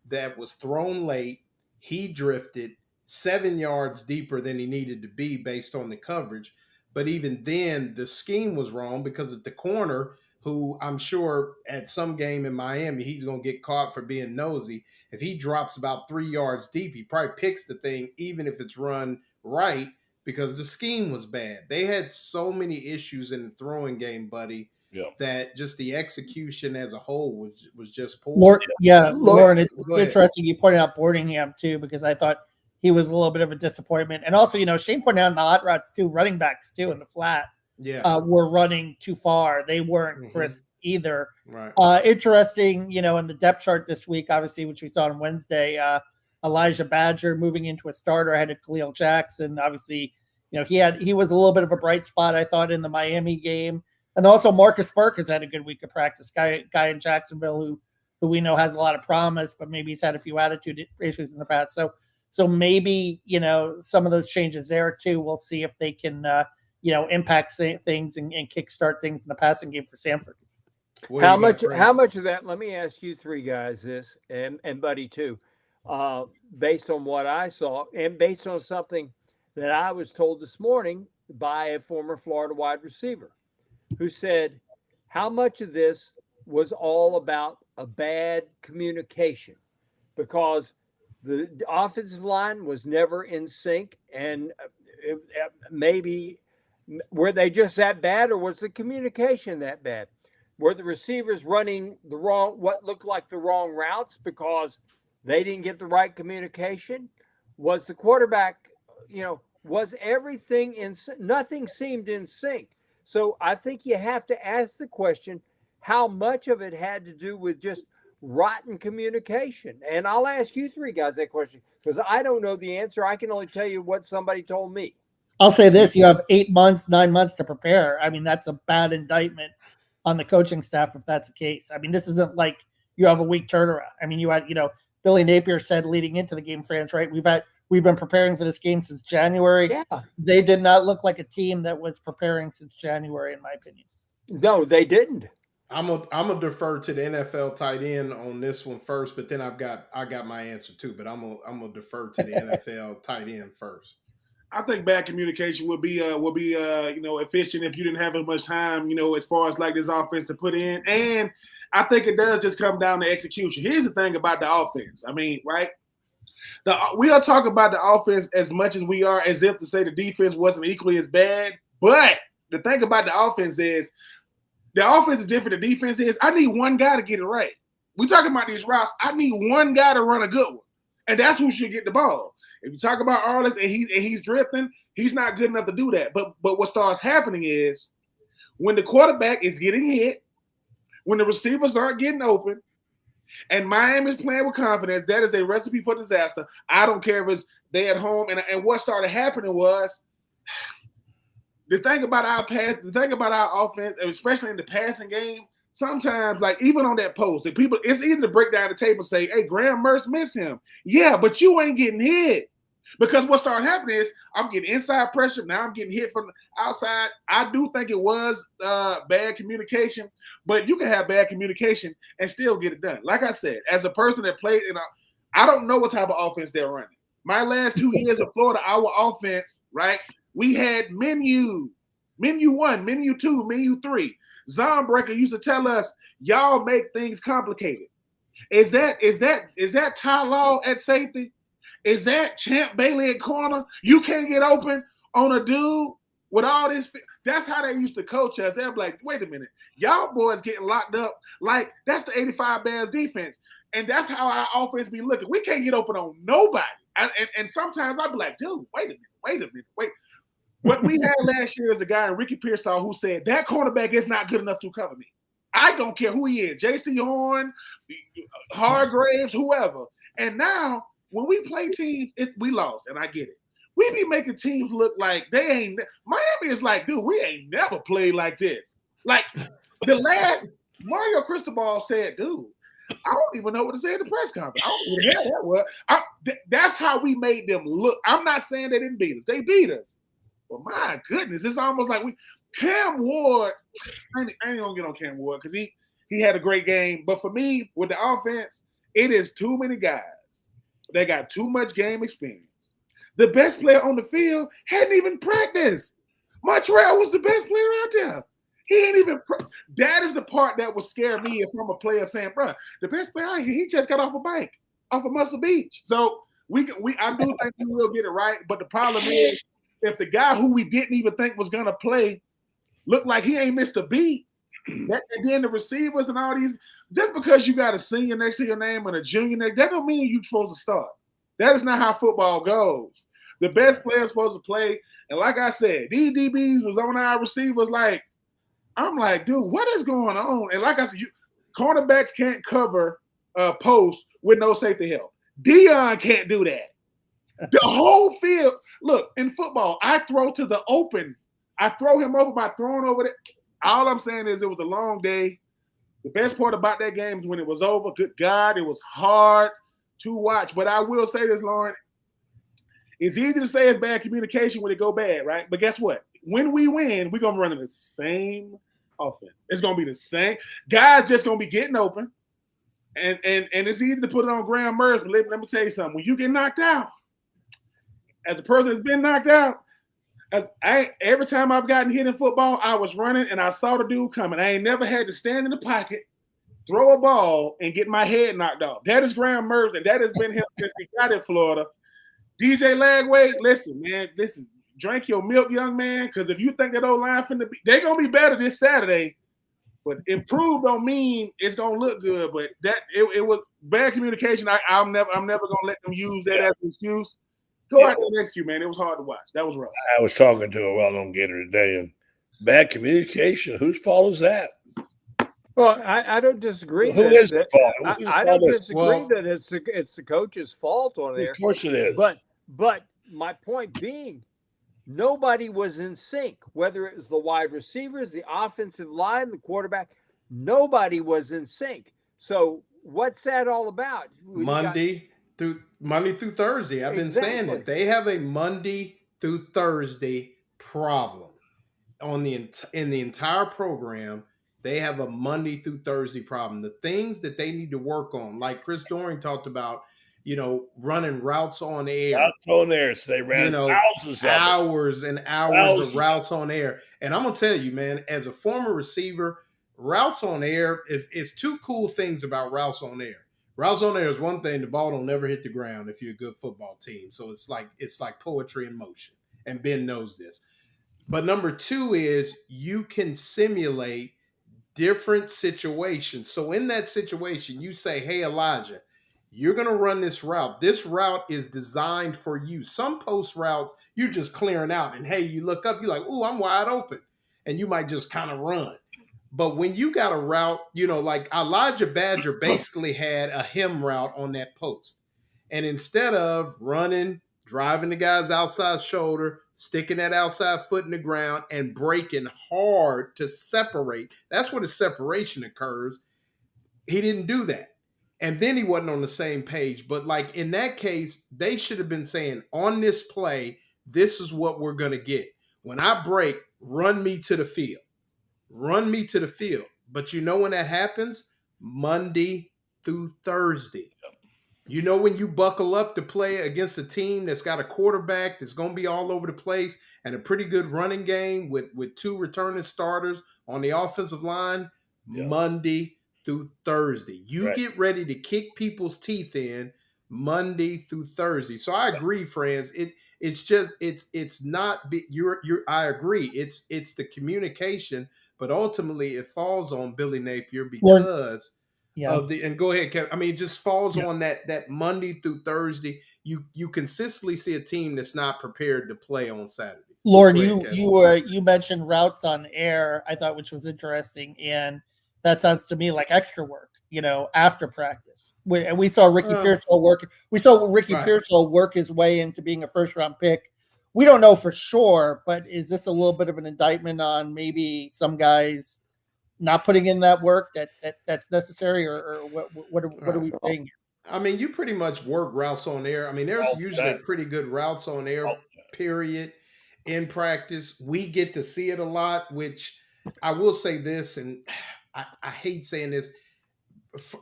[SPEAKER 3] that was thrown late. He drifted 7 yards deeper than he needed to be based on the coverage. But even then, the scheme was wrong because of the corner, who I'm sure at some game in Miami, he's going to get caught for being nosy. If he drops about 3 yards deep, he probably picks the thing, even if it's run right, because the scheme was bad. They had so many issues in the throwing game, buddy, that just the execution as a whole was just poor.
[SPEAKER 5] Loren, it's interesting you pointed out Boardingham too, because I thought he was a little bit of a disappointment. And also, Shane pointed out in the hot routes too, running backs too in the flat were running too far. They weren't crisp either.
[SPEAKER 3] Right.
[SPEAKER 5] Interesting, in the depth chart this week, obviously, which we saw on Wednesday, Elijah Badger moving into a starter ahead of Khalil Jackson. Obviously, he was a little bit of a bright spot, I thought, in the Miami game. And also Marcus Burke has had a good week of practice. Guy in Jacksonville who we know has a lot of promise, but maybe he's had a few attitude issues in the past. So maybe, some of those changes there too. We'll see if they can, impact things and kickstart things in the passing game for Samford.
[SPEAKER 4] How much of that, let me ask you three guys this, and Buddy too, based on what I saw and based on something that I was told this morning by a former Florida wide receiver who said, how much of this was all about a bad communication? Because the offensive line was never in sync, and maybe were they just that bad, or was the communication that bad? Were the receivers running what looked like the wrong routes because they didn't get the right communication? Was the quarterback, was everything nothing seemed in sync? So I think you have to ask the question, how much of it had to do with just rotten communication? And I'll ask you three guys that question because I don't know the answer. I can only tell you what somebody told me.
[SPEAKER 5] I'll say this: you have 8 months, 9 months to prepare. I mean, that's a bad indictment on the coaching staff if that's the case. I mean, this isn't like you have a week turnaround. I mean, you had, Billy Napier said leading into the game, Franz, right? We've been preparing for this game since January.
[SPEAKER 4] Yeah.
[SPEAKER 5] They did not look like a team that was preparing since January, in my opinion.
[SPEAKER 4] No, they didn't.
[SPEAKER 3] I'm gonna defer to the NFL tight end on this one first, but then I got my answer too. But I'm gonna defer to the NFL tight end first.
[SPEAKER 2] I think bad communication would be efficient if you didn't have as much time, as far as like this offense to put in. And I think it does just come down to execution. Here's the thing about the offense. I mean, right? We are talking about the offense as much as we are as if to say the defense wasn't equally as bad. But the thing about the offense is different than defense is. I need one guy to get it right. We're talking about these routes. I need one guy to run a good one. And that's who should get the ball. If you talk about Arliss and he's drifting, he's not good enough to do that. But what starts happening is when the quarterback is getting hit, when the receivers aren't getting open, and Miami's playing with confidence, that is a recipe for disaster. I don't care if it's they at home. And what started happening was the thing about our offense, especially in the passing game, sometimes, like even on that post, it's easy to break down the tape and say, hey, Graham Mertz missed him. Yeah, but you ain't getting hit. Because what started happening is I'm getting inside pressure. Now I'm getting hit from the outside. I do think it was bad communication, but you can have bad communication and still get it done. Like I said, as a person that played I don't know what type of offense they're running. My last 2 years of Florida, our offense, right? We had menu 1, menu 2, menu 3. Zonebreaker used to tell us, y'all make things complicated. Is that Ty Law at safety? Is that Champ Bailey at corner? You can't get open on a dude with all this. That's how they used to coach us. They're like, wait a minute, y'all boys getting locked up. Like, that's the 85 Bears defense. And that's how our offense be looking. We can't get open on nobody. And sometimes I'd be like, dude, wait a minute. What we had last year is a guy, Ricky Pearsall, who said, that cornerback is not good enough to cover me. I don't care who he is, J.C. Horn, Hargraves, whoever. And now, when we play teams, we lost, and I get it. We be making teams look like they ain't. Miami is like, dude, we ain't never played like this. Like, the last Mario Cristobal said, dude, I don't even know what to say in the press conference. I don't know what the hell that was. That's how we made them look. I'm not saying they didn't beat us. They beat us. But my goodness, it's almost like Cam Ward, I ain't gonna get on Cam Ward because he had a great game. But for me, with the offense, it is too many guys. They got too much game experience. The best player on the field hadn't even practiced. Montreal was the best player out there. He ain't even. That is the part that would scare me if I'm a player saying, bro, the best player out here, he just got off a bike, off of Muscle Beach. So I do think we will get it right. But the problem is, if the guy who we didn't even think was going to play looked like he ain't missed a beat, and then the receivers and all these, just because you got a senior next to your name and a junior next, that don't mean you're supposed to start. That is not how football goes. The best player is supposed to play. And like I said, these DBs was on our receivers like, I'm like, dude, what is going on? And like I said, cornerbacks can't cover posts with no safety help. Dion can't do that. The whole field, look, in football, I throw to the open. I throw him over by throwing over there. All I'm saying is it was a long day. The best part about that game is when it was over. Good God, it was hard to watch. But I will say this, Loren. It's easy to say it's bad communication when it go bad, right? But guess what? When we win, we're going to run in the same offense. It's going to be the same. Guys just going to be getting open. And it's easy to put it on Graham Mertz. But let me tell you something. When you get knocked out, as a person that's been knocked out, every time I've gotten hit in football, I was running and I saw the dude coming. I ain't never had to stand in the pocket, throw a ball, and get my head knocked off. That is Graham Mertz, and that has been him since he got in Florida. DJ Lagway, listen, drink your milk, young man, because if you think that old line they're going to be better this Saturday, but improved don't mean it's going to look good. But it was bad communication. I'm never going to let them use that as an excuse. Go out there next year, man. It was hard to watch. That was rough.
[SPEAKER 1] I was talking to a well-known Gator today, and bad communication. Whose fault is that?
[SPEAKER 4] Well, I don't disagree.
[SPEAKER 1] Who is the fault?
[SPEAKER 4] I don't disagree that it's the coach's fault on there.
[SPEAKER 1] Of course it is.
[SPEAKER 4] But my point being, nobody was in sync. Whether it was the wide receivers, the offensive line, the quarterback, nobody was in sync. So what's that all about?
[SPEAKER 3] Monday through Thursday. I've been saying it. They have a Monday through Thursday problem in the entire program. They have a Monday through Thursday problem. The things that they need to work on, like Chris Doring talked about, running routes on air.
[SPEAKER 1] Routes on air. So they ran thousands of
[SPEAKER 3] hours and hours of routes on air. And I'm going to tell you, man, as a former receiver, routes on air is two cool things about routes on air. Routes on air is one thing. The ball don't never hit the ground if you're a good football team. So it's like poetry in motion. And Ben knows this. But number two is you can simulate different situations. So in that situation, you say, hey, Elijah, you're going to run this route. This route is designed for you. Some post routes, you're just clearing out. And hey, you look up, you're like, oh, I'm wide open. And you might just kind of run. But when you got a route, like Elijah Badger basically had a hem route on that post. And instead of running, driving the guy's outside shoulder, sticking that outside foot in the ground and breaking hard to separate. That's where the separation occurs. He didn't do that. And then he wasn't on the same page. But like in that case, they should have been saying on this play, this is what we're going to get. When I break, run me to the field. Run me to the field. But when that happens? Monday through Thursday. When you buckle up to play against a team that's got a quarterback that's going to be all over the place and a pretty good running game with two returning starters on the offensive line, Monday through Thursday. You get ready to kick people's teeth in Monday through Thursday. So I agree, Franz. It's not I agree. It's the communication, but ultimately it falls on Billy Napier because and go ahead, Kevin. I mean, it just falls on that Monday through Thursday. You consistently see a team that's not prepared to play on Saturday.
[SPEAKER 5] Loren, you mentioned routes on air, I thought, which was interesting, and that sounds to me like extra work, after practice. We saw Ricky Pearsall work. We saw Ricky Pearsall work his way into being a first-round pick. We don't know for sure, but is this a little bit of an indictment on maybe some guys not putting in that work that's necessary, or what are we saying here?
[SPEAKER 3] I mean, you pretty much work routes on air. I mean, there's usually pretty good routes on air, period, in practice. We get to see it a lot, which I will say this, and I hate saying this.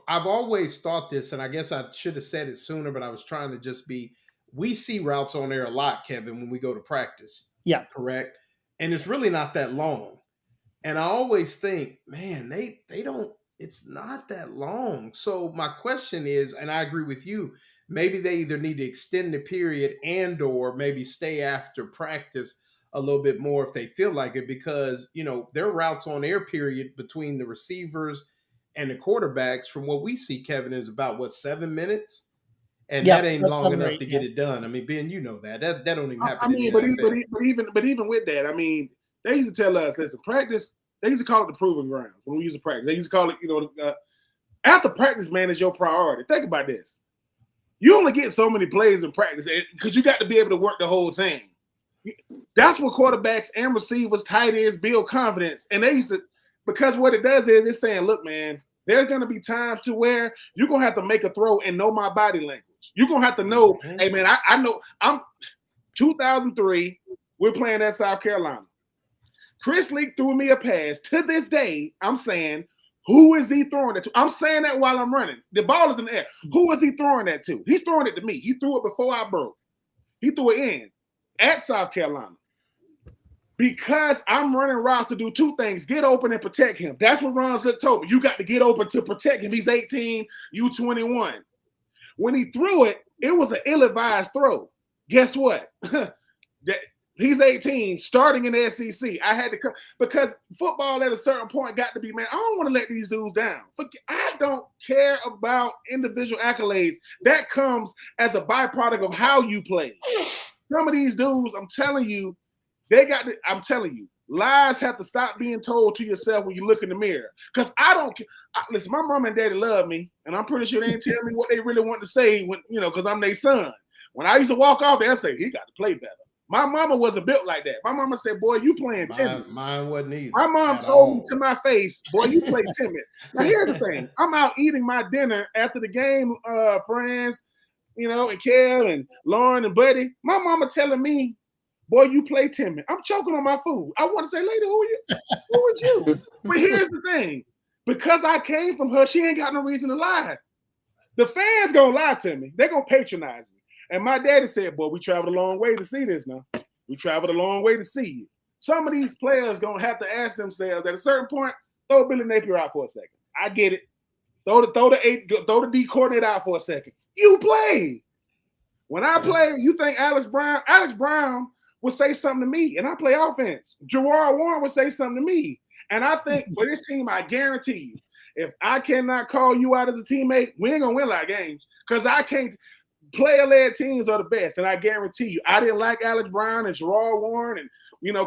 [SPEAKER 3] I've always thought this, and I guess I should have said it sooner, but I was trying to just we see routes on air a lot, Kevin, when we go to practice.
[SPEAKER 5] Yeah.
[SPEAKER 3] Correct? And it's really not that long. And I always think, man, they don't, it's not that long. So my question is, and I agree with you, maybe they either need to extend the period and or maybe stay after practice a little bit more if they feel like it, because, their routes on air period between the receivers and the quarterbacks, from what we see, Kevin, is about 7 minutes? And that ain't long enough to get it done. I mean, Ben, that don't even happen.
[SPEAKER 2] I mean, but even with that, I mean, they used to tell us, listen, practice, they used to call it the proving grounds when we used to practice. They used to call it, after practice, man, is your priority. Think about this. You only get so many plays in practice because you got to be able to work the whole thing. That's what quarterbacks and receivers, tight ends build confidence. And they used to, because what it does is it's saying, look, man, there's going to be times to where you're going to have to make a throw and know my body language. You're going to have to know, hey, man, I know I'm 2003, we're playing at South Carolina. Chris Leak threw me a pass. To this day, I'm saying, who is he throwing it to? I'm saying that while I'm running. The ball is in the air. Who is he throwing that to? He's throwing it to me. He threw it before I broke. He threw it in at South Carolina. Because I'm running routes to do two things, get open and protect him. That's what Ron Slick told me. You got to get open to protect him. He's 18, you 21. When he threw it, it was an ill-advised throw. Guess what? He's 18, starting in the SEC. I had to come because football at a certain point got to be, man, I don't want to let these dudes down. I don't care about individual accolades. That comes as a byproduct of how you play. Some of these dudes, I'm telling you, I'm telling you, lies have to stop being told to yourself when you look in the mirror. Because I don't care. Listen, my mom and daddy love me, and I'm pretty sure they didn't tell me what they really want to say when, because I'm their son. When I used to walk off, they'll say, he got to play better. My mama wasn't built like that. My mama said, boy, you playing timid.
[SPEAKER 3] Mine wasn't either.
[SPEAKER 2] My mom told me to my face, boy, you play timid. Now, here's the thing. I'm out eating my dinner after the game, Franz, and Kev and Loren and Buddy. My mama telling me, Boy, you play timid. I'm choking on my food. I want to say, lady, who are you? Who is you? But here's the thing. Because I came from her, she ain't got no reason to lie. The fans gonna lie to me. They're gonna patronize me. And my daddy said, boy, we traveled a long way to see this now. We traveled a long way to see it. Some of these players gonna have to ask themselves at a certain point, throw Billy Napier out for a second. I get it. Throw the D coordinator out for a second. You play. When I play, you think Alex Brown would say something to me, and I play offense. Gerard Warren would say something to me. And I think for this team, I guarantee you, if I cannot call you out as a teammate, we ain't gonna win a lot of games. Because I can't. Player-led teams are the best, and I guarantee you, I didn't like Alex Brown and Gerard Warren and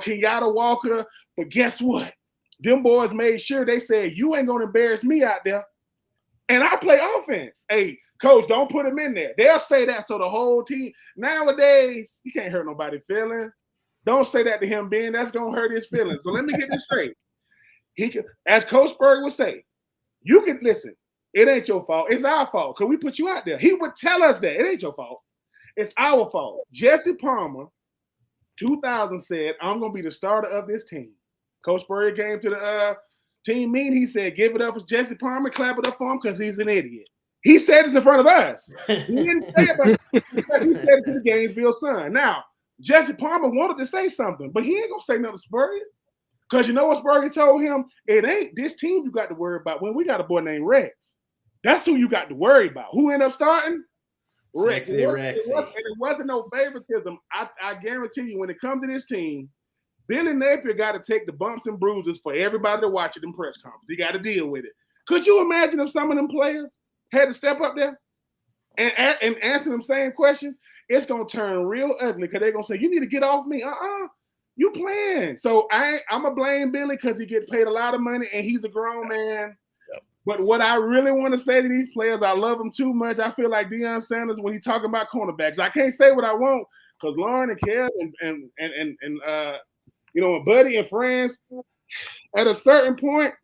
[SPEAKER 2] Kenyatta Walker, but guess what? Them boys made sure they said you ain't gonna embarrass me out there, and I play offense. Hey, coach, don't put him in there. They'll say that to the whole team. Nowadays, you can't hurt nobody's feelings. Don't say that to him, Ben. That's gonna hurt his feelings. So let me get this straight. He can, as Coach Berg would say, you can listen. It ain't your fault. It's our fault because we put you out there. He would tell us that. It ain't your fault. It's our fault. Jesse Palmer, 2000, said, I'm going to be the starter of this team. Coach Berg came to the team meeting. He said, give it up for Jesse Palmer, clap it up for him because he's an idiot. He said this in front of us. He didn't say it because he said it to the Gainesville Sun. Now, Jesse Palmer wanted to say something, but he ain't going to say nothing to Spurrier. Because you know what Spurrier told him? It ain't this team you got to worry about. Well, we got a boy named Rex. That's who you got to worry about. Who ended up starting? Rex. It wasn't no favoritism. I guarantee you, when it comes to this team, Billy Napier got to take the bumps and bruises for everybody to watch it in press conference. He got to deal with it. Could you imagine if some of them players had to step up there and answer them same questions? It's going to turn real ugly because they're going to say, you need to get off me. You playing. So I'm going to blame Billy because he gets paid a lot of money and he's a grown man. But what I really want to say to these players, I love them too much. I feel like Deion Sanders when he's talking about cornerbacks. I can't say what I want because Loren and Kev and Buddy and Franz, at a certain point,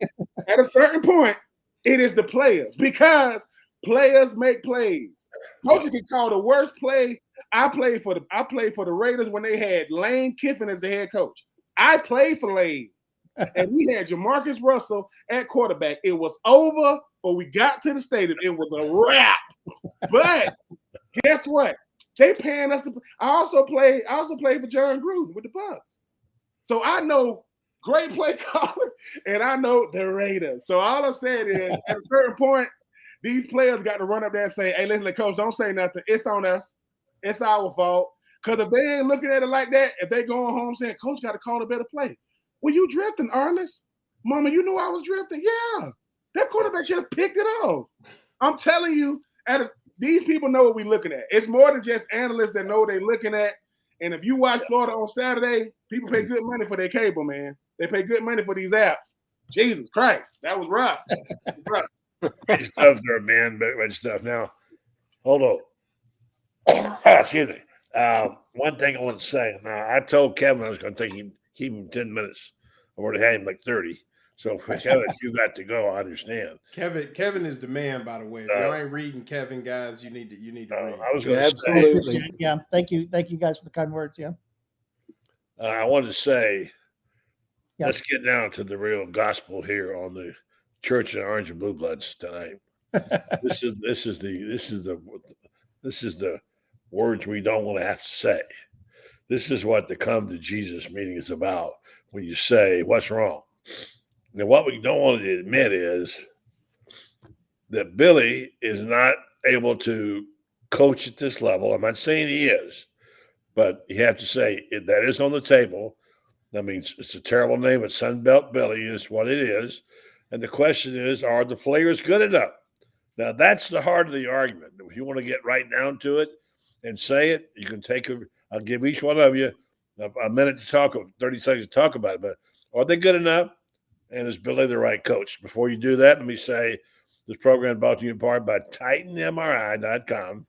[SPEAKER 2] it is the players because players make plays. Coaches can call the worst play. I played for the Raiders when they had Lane Kiffin as the head coach. I played for Lane. And we had Jamarcus Russell at quarterback. It was over, but we got to the stadium. It was a wrap. But guess what? They paying us. I also played for John Gruden with the Bucs. So I know great play calling, and I know the Raiders. So all I'm saying is, at a certain point, these players got to run up there and say, hey, listen, coach, don't say nothing. It's on us. It's our fault. Because if they ain't looking at it like that, if they going home saying, coach got to call a better play. Were you drifting, Ernest? Mama, you knew I was drifting? Yeah. That quarterback should have picked it off. I'm telling you, these people know what we're looking at. It's more than just analysts that know what they're looking at. And if you watch Florida on Saturday, people pay good money for their cable, man. They pay good money for these apps. Jesus Christ, that was rough.
[SPEAKER 1] Great stuff there, man. Great stuff. Now, hold on. Excuse me. One thing I want to say. Now, I told Kevin I was going to keep him 10 minutes. I already had him like 30. So for Kevin, if you got to go, I understand.
[SPEAKER 3] Kevin is the man, by the way. If y'all ain't reading Kevin, guys, you need to read.
[SPEAKER 1] I was going to
[SPEAKER 4] absolutely.
[SPEAKER 5] Say, yeah, thank you guys for the kind words. Yeah.
[SPEAKER 1] I wanted to say, let's get down to the real gospel here on the Church of Orange and Bluebloods tonight. This is the words we don't want to have to say. This is what the Come to Jesus meeting is about. When you say, what's wrong? Now, what we don't want to admit is that Billy is not able to coach at this level. I'm not saying he is, but you have to say that is on the table. I mean, it's a terrible name, but Sunbelt Billy is what it is. And the question is, are the players good enough? Now, that's the heart of the argument. If you want to get right down to it and say it, you can I'll give each one of you a minute to talk, 30 seconds to talk about it. But are they good enough? And is Billy the right coach? Before you do that, let me say this program is brought to you in part by TitanMRI.com.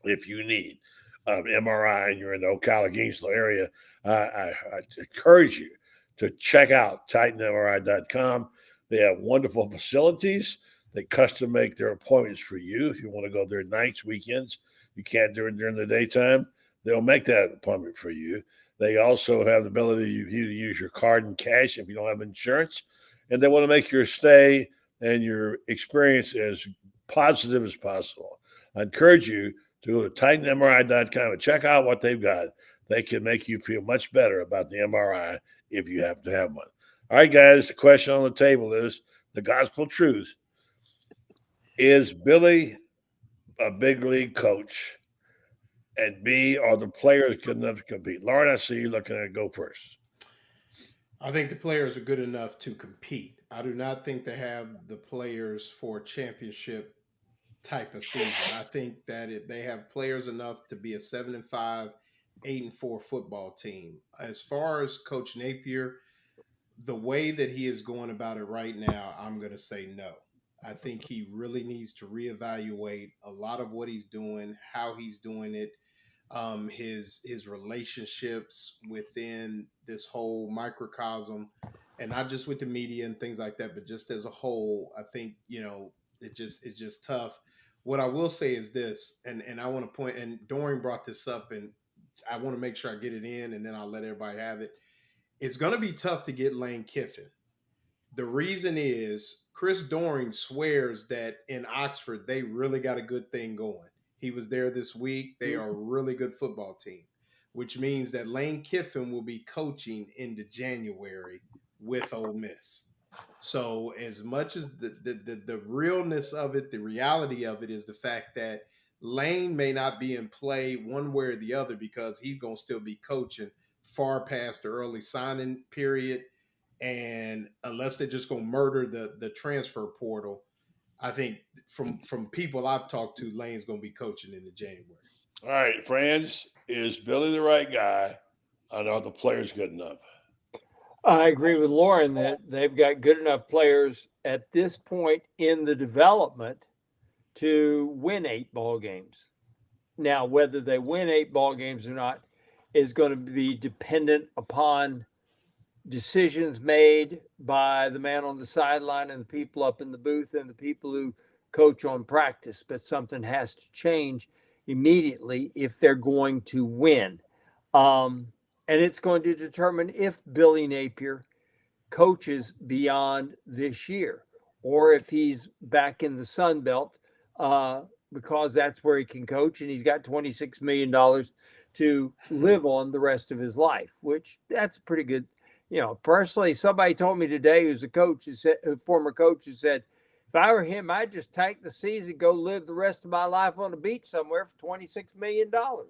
[SPEAKER 1] If you need MRI and you're in the Ocala, Gainesville area, I encourage you to check out TitanMRI.com. They have wonderful facilities. They custom make their appointments for you. If you want to go there nights, weekends, you can't do it during the daytime. they'll make that appointment for you. They also have the ability to use your card and cash if you don't have insurance, and they want to make your stay and your experience as positive as possible. I encourage you to go to titanmri.com and check out what they've got. They can make you feel much better about the MRI if you have to have one. All right, guys, the question on the table is the gospel truth. Is Billy a big league coach? And B, are the players good enough to compete? Loren, I see you looking at go first.
[SPEAKER 3] I think the players are good enough to compete. I do not think they have the players for a championship type of season. I think that they have players enough to be a 7-5, 8-4 football team. As far as Coach Napier, the way that he is going about it right now, I'm going to say no. I think he really needs to reevaluate a lot of what he's doing, how he's doing it, his relationships within this whole microcosm, and not just with the media and things like that, but just as a whole. I think, it's just tough. What I will say is this, and I want to point, and Dorian brought this up, and I want to make sure I get it in, and then I'll let everybody have it. It's going to be tough to get Lane Kiffin. The reason is Chris Doering swears that in Oxford, they really got a good thing going. He was there this week. They are a really good football team, which means that Lane Kiffin will be coaching into January with Ole Miss. So as much as the realness of it, the reality of it is the fact that Lane may not be in play one way or the other because he's going to still be coaching far past the early signing period. And unless they're just going to murder the transfer portal, I think from people I've talked to, Lane's going to be coaching into January.
[SPEAKER 1] All right, Franz, is Billy the right guy? And are the players good enough?
[SPEAKER 4] I agree with Loren that they've got good enough players at this point in the development to win 8 ball games. Now, whether they win 8 ball games or not is going to be dependent upon decisions made by the man on the sideline and the people up in the booth and the people who coach on practice. But something has to change immediately if they're going to win. And it's going to determine if Billy Napier coaches beyond this year or if he's back in the Sun Belt because that's where he can coach and he's got $26 million to live on the rest of his life, which that's pretty good. Personally, somebody told me today who's a coach, a former coach, who said, if I were him, I'd just take the season, go live the rest of my life on the beach somewhere for $26 million.
[SPEAKER 1] All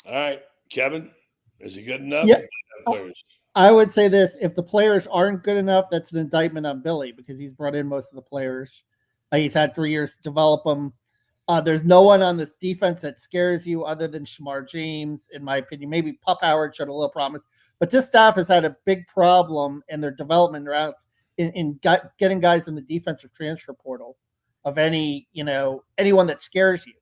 [SPEAKER 1] right, Kevin, is he good enough?
[SPEAKER 5] Yeah.
[SPEAKER 1] Players?
[SPEAKER 5] I would say this: if the players aren't good enough, that's an indictment on Billy because he's brought in most of the players. He's had 3 years to develop them. There's no one on this defense that scares you other than Shamar James, in my opinion. Maybe Pup Howard showed a little promise. But this staff has had a big problem in their development routes in getting guys in the defensive transfer portal of anyone that scares you.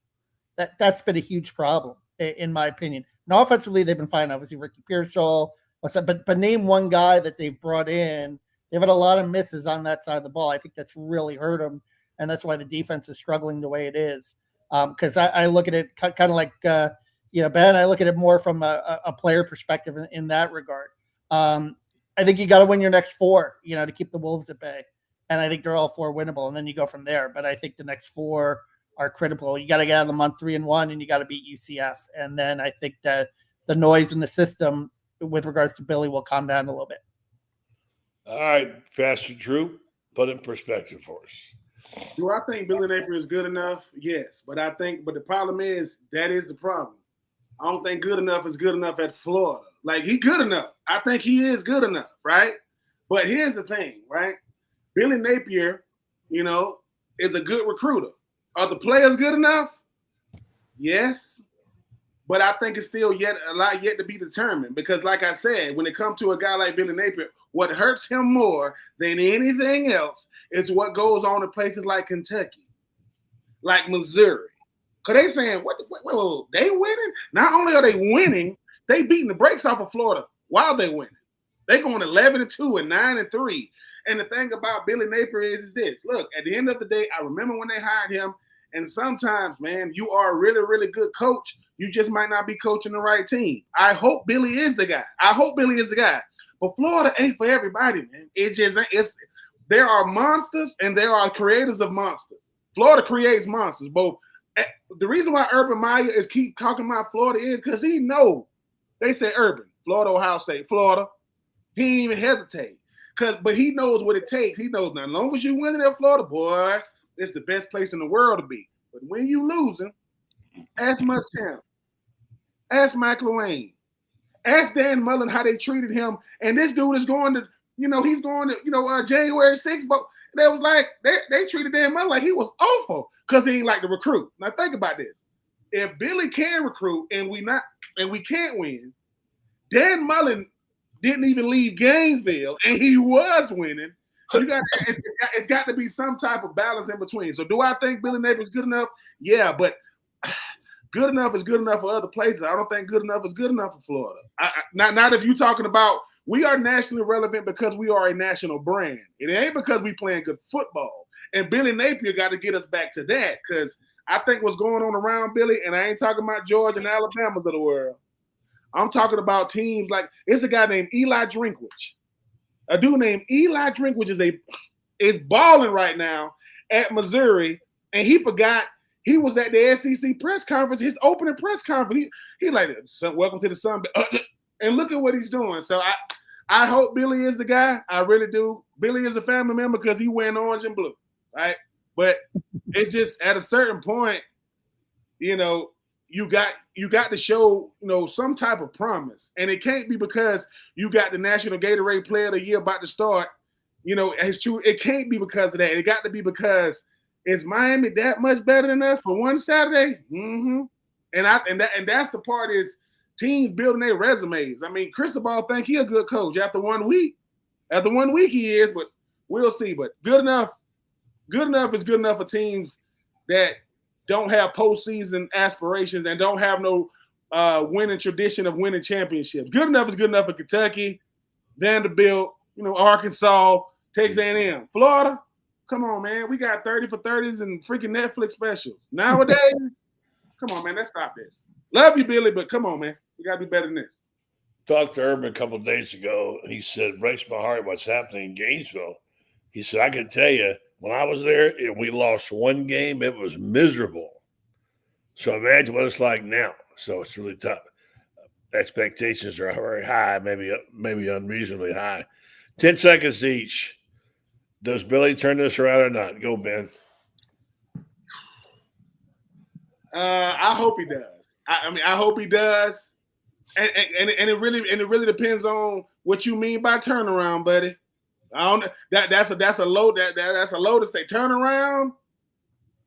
[SPEAKER 5] That's been a huge problem, in my opinion. And offensively, they've been fine. Obviously, Ricky Pearsall. But name one guy that they've brought in. They've had a lot of misses on that side of the ball. I think that's really hurt them. And that's why the defense is struggling the way it is. Because I look at it kind of like, Ben, I look at it more from a player perspective in that regard. I think you got to win your next 4, to keep the Wolves at bay. And I think they're all 4 winnable. And then you go from there. But I think the next 4 are critical. You got to get out of the month 3-1 and you got to beat UCF. And then I think that the noise in the system with regards to Billy will calm down a little bit.
[SPEAKER 1] All right, Pastor Troupe, put in perspective for us.
[SPEAKER 2] Do I think Billy Napier is good enough? Yes. But the problem is, that is the problem. I don't think good enough is good enough at Florida. Like, he good enough. I think he is good enough, right? But here's the thing, right? Billy Napier, is a good recruiter. Are the players good enough? Yes. But I think it's still a lot yet to be determined because, like I said, when it comes to a guy like Billy Napier, what hurts him more than anything else is what goes on in places like Kentucky, like Missouri. Because they saying, wait, they winning? Not only are they winning, they beating the brakes off of Florida while they winning. They going 11-2 and 9-3. And the thing about Billy Napier is this. Look, at the end of the day, I remember when they hired him, And sometimes, man, you are a really, really good coach. You just might not be coaching the right team. I hope Billy is the guy. But Florida ain't for everybody, man. There are monsters and there are creators of monsters. Florida creates monsters. Both. The reason why Urban Meyer is keep talking about Florida is because he knows. They say Urban, Florida, Ohio State, Florida. He ain't even hesitate. But he knows what it takes. He knows now, as long as you win in Florida, boy, it's the best place in the world to be. But when you losing, ask Muschamp, ask Mike LeWayne, ask Dan Mullen how they treated him. And this dude is going to, he's going to, January 6th. But they was like, they treated Dan Mullen like he was awful because he ain't like to recruit. Now think about this. If Billy can recruit and we can't win, Dan Mullen didn't even leave Gainesville and he was winning. It's got to be some type of balance in between. So do I think Billy Napier is good enough? Yeah, but good enough is good enough for other places. I don't think good enough is good enough for Florida. Not if you're talking about we are nationally relevant because we are a national brand. It ain't because we playing good football. And Billy Napier got to get us back to that because I think what's going on around Billy, and I ain't talking about Georgia and Alabama's of the world. I'm talking about teams like it's a guy named Eli Drinkwitz. A dude named Eli Drinkwitz is balling right now at Missouri, and he forgot he was at the SEC press conference, his opening press conference. He like, welcome to the Sun, and look at what he's doing. So I hope Billy is the guy. I really do. Billy is a family member because he wearing orange and blue, right? But it's just at a certain point, you got to show, some type of promise. And it can't be because you got the National Gatorade Player of the Year about to start. It's true. It can't be because of that. It got to be because is Miami that much better than us for one Saturday? Mm-hmm. And that's the part is teams building their resumes. I mean, Cristobal think he a good coach after 1 week. After 1 week he is, but we'll see. But good enough is good enough for teams that don't have postseason aspirations and don't have no winning tradition of winning championships. Good enough is good enough for Kentucky, Vanderbilt, Arkansas, Texas A&M. Florida, come on, man. We got 30 for 30s and freaking Netflix specials. Nowadays, come on, man. Let's stop this. Love you, Billy, but come on, man. We got to be better than this.
[SPEAKER 1] Talked to Urban a couple of days ago, and he said, breaks my heart what's happening in Gainesville. He said, I can tell you, when I was there and we lost one game, it was miserable. So imagine what it's like now. So it's really tough. Expectations are very high, maybe unreasonably high. 10 seconds each. Does Billy turn this around or not? Go, Ben.
[SPEAKER 2] I hope he does. I hope he does. And it really depends on what you mean by turnaround, buddy. I don't. That's a low to say turnaround.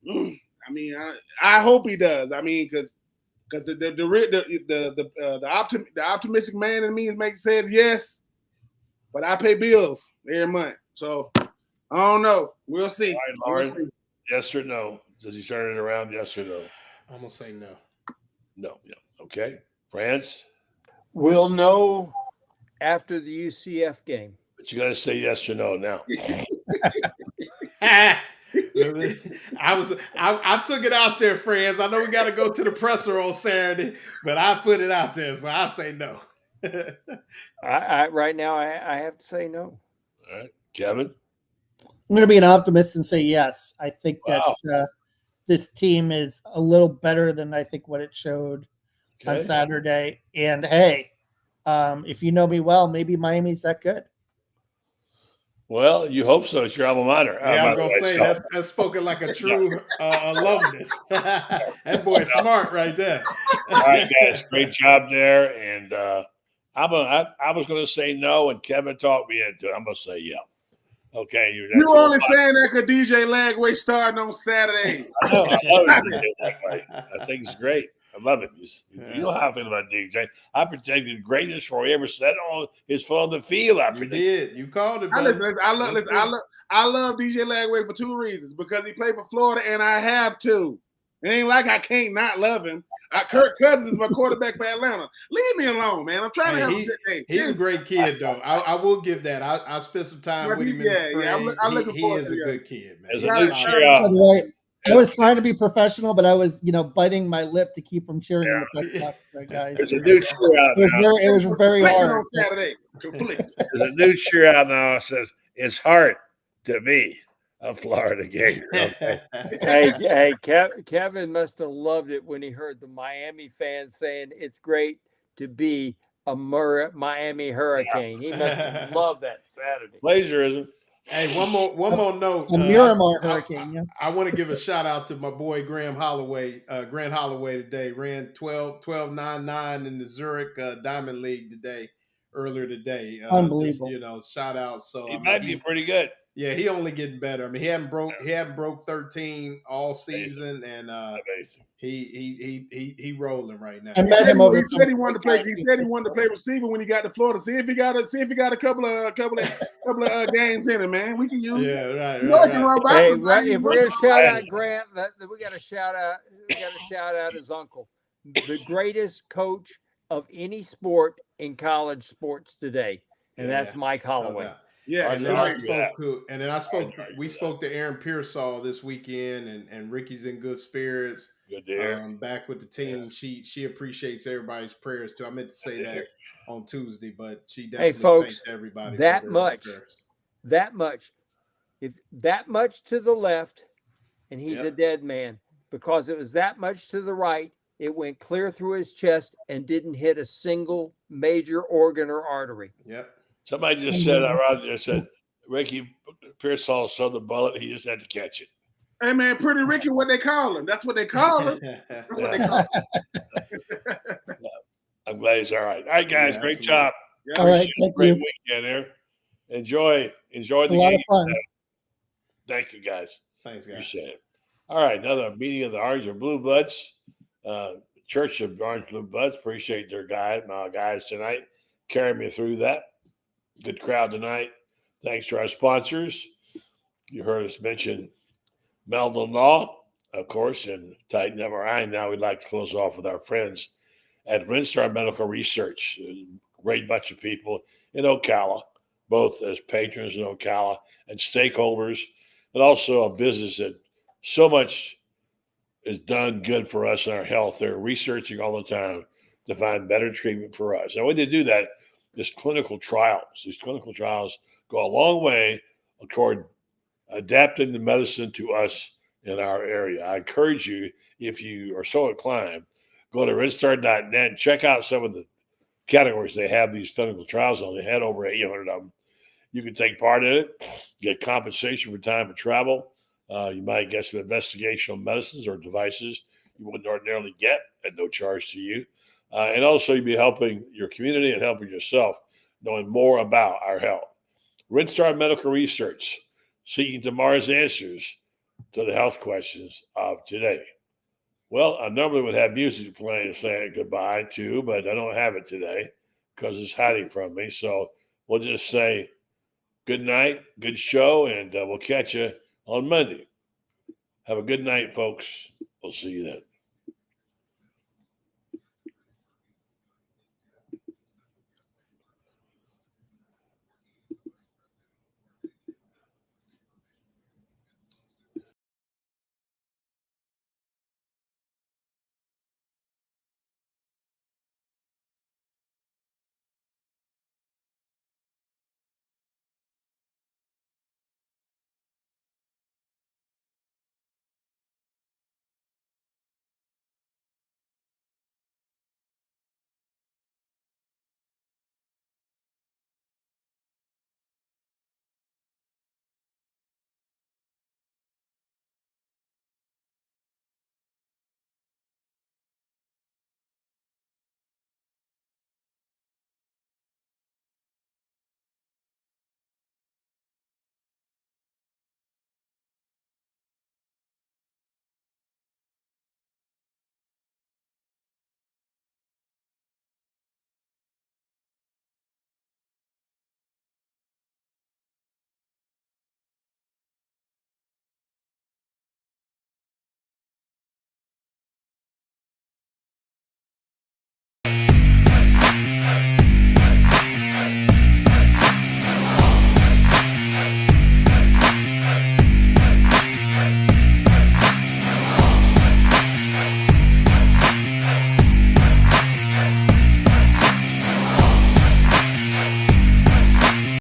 [SPEAKER 2] I mean, I hope he does. I mean, because the optimistic man in me says yes, but I pay bills every month, so I don't know. We'll see.
[SPEAKER 1] All right, Loren, yes or no? Does he turn it around? Yes or no?
[SPEAKER 3] I'm gonna say no.
[SPEAKER 1] No. Yeah. Okay. Franz?
[SPEAKER 4] We'll know after the UCF game.
[SPEAKER 1] But you got to say yes or no now.
[SPEAKER 3] I took it out there, friends. I know we got to go to the presser on Saturday, but I put it out there, so I say no.
[SPEAKER 4] Right now, I have to say no.
[SPEAKER 1] All right, Kevin.
[SPEAKER 5] I'm going to be an optimist and say yes. I think that this team is a little better than I think what it showed on Saturday. And hey, if you know me well, maybe Miami's that good.
[SPEAKER 1] Well, you hope so. It's your alma mater.
[SPEAKER 3] Yeah, I was going to say, that's spoken like a true alumnus. That boy's smart right there.
[SPEAKER 1] All right, guys. Great job there. And I was going to say no, and Kevin talked me into it. I'm going to say yeah. Okay.
[SPEAKER 2] You only saying that because DJ Lagway starting on Saturday.
[SPEAKER 1] I know. I love DJ Lagway. I think it's great. I love it. You know how I feel about DJ. I predicted greatness before he ever set on his foot on the field.
[SPEAKER 3] You did. You called it.
[SPEAKER 2] I love DJ Lagway for two reasons. Because he played for Florida, and I have to. It ain't like I can't not love him. Kirk Cousins is my quarterback for Atlanta. Leave me alone, man. I'm trying to have a good day.
[SPEAKER 3] He's a great kid, though. I will give that. I spent some time with him.
[SPEAKER 2] I'm looking forward to it.
[SPEAKER 3] He is a good kid, man.
[SPEAKER 1] As a
[SPEAKER 5] I was trying to be professional, but I was, biting my lip to keep from cheering in the press box, guys.
[SPEAKER 1] There's a new cheer out now.
[SPEAKER 5] It was very hard.
[SPEAKER 2] On Saturday. Conflict.
[SPEAKER 1] There's a new cheer out now that says it's hard to be a Florida Gator. Okay?
[SPEAKER 4] Hey, Kevin must have loved it when he heard the Miami fans saying it's great to be a Miami Hurricane. He must have loved that Saturday.
[SPEAKER 1] Plagiarism.
[SPEAKER 3] Hey, one more note.
[SPEAKER 5] A Miramar Hurricane. Yeah.
[SPEAKER 3] I want to give a shout out to my boy Graham Grant Holloway today. Ran 12.99 in the Zurich Diamond League earlier today.
[SPEAKER 5] Unbelievable.
[SPEAKER 3] Just, shout out. So
[SPEAKER 1] He might be pretty good.
[SPEAKER 3] Yeah, he only getting better. I mean, he hadn't broke 13 all season, and he rolling right now.
[SPEAKER 5] I met him over.
[SPEAKER 2] He said he wanted to play. He said he wanted to play receiver when he got to Florida. See if he got a couple of games in him, man. We can use.
[SPEAKER 3] Yeah, right.
[SPEAKER 4] Hey, if we're gonna shout out Grant, we got to shout out his uncle, the greatest coach of any sport in college sports today, and that's Mike Holloway.
[SPEAKER 3] Okay.
[SPEAKER 2] Yeah,
[SPEAKER 3] and then we spoke to Aaron Pearsall this weekend, and Ricky's in good spirits.
[SPEAKER 1] Good to hear.
[SPEAKER 3] Back with the team. Yeah. She appreciates everybody's prayers too. I meant to say that on Tuesday, but she definitely thanked everybody.
[SPEAKER 4] That much, if that much to the left, and he's a dead man, because it was that much to the right, it went clear through his chest and didn't hit a single major organ or artery.
[SPEAKER 3] Yep.
[SPEAKER 1] Somebody just said, around there said, Ricky Pearsall saw the bullet. He just had to catch it.
[SPEAKER 2] Hey, man, Pretty Ricky, what they call him. That's what they call him. That's what they call him.
[SPEAKER 1] I'm glad he's all right. All right, guys, great job.
[SPEAKER 2] Yeah.
[SPEAKER 5] All right, thank
[SPEAKER 1] Great
[SPEAKER 5] you.
[SPEAKER 1] weekend there. Enjoy the
[SPEAKER 5] A lot
[SPEAKER 1] game.
[SPEAKER 5] of fun.
[SPEAKER 1] Thank you, guys.
[SPEAKER 3] Thanks, guys.
[SPEAKER 1] Appreciate it. All right, another meeting of the Orange and Blue Bloods, Church of Orange Blue Bloods. Appreciate my guys tonight carrying me through that. Good crowd tonight. Thanks to our sponsors. You heard us mention Meldon Law, of course, and Titan MRI. Now we'd like to close off with our friends at Rinstar Medical Research. A great bunch of people in Ocala, both as patrons in Ocala and stakeholders, and also a business that so much is done good for us and our health. They're researching all the time to find better treatment for us. And when they do that, these clinical trials go a long way toward adapting the medicine to us in our area. I encourage you, if you are so inclined, go to redstar.net and check out some of the categories they have these clinical trials on. They had over 800 of them. You can take part in it, get compensation for time of travel. You might get some investigational medicines or devices you wouldn't ordinarily get at no charge to you. And also you'll be helping your community and helping yourself, knowing more about our health. Rinstar Medical Research, seeking tomorrow's answers to the health questions of today. Well, I normally would have music playing saying goodbye to, but I don't have it today because it's hiding from me. So we'll just say good night, good show, and we'll catch you on Monday. Have a good night, folks. We'll see you then.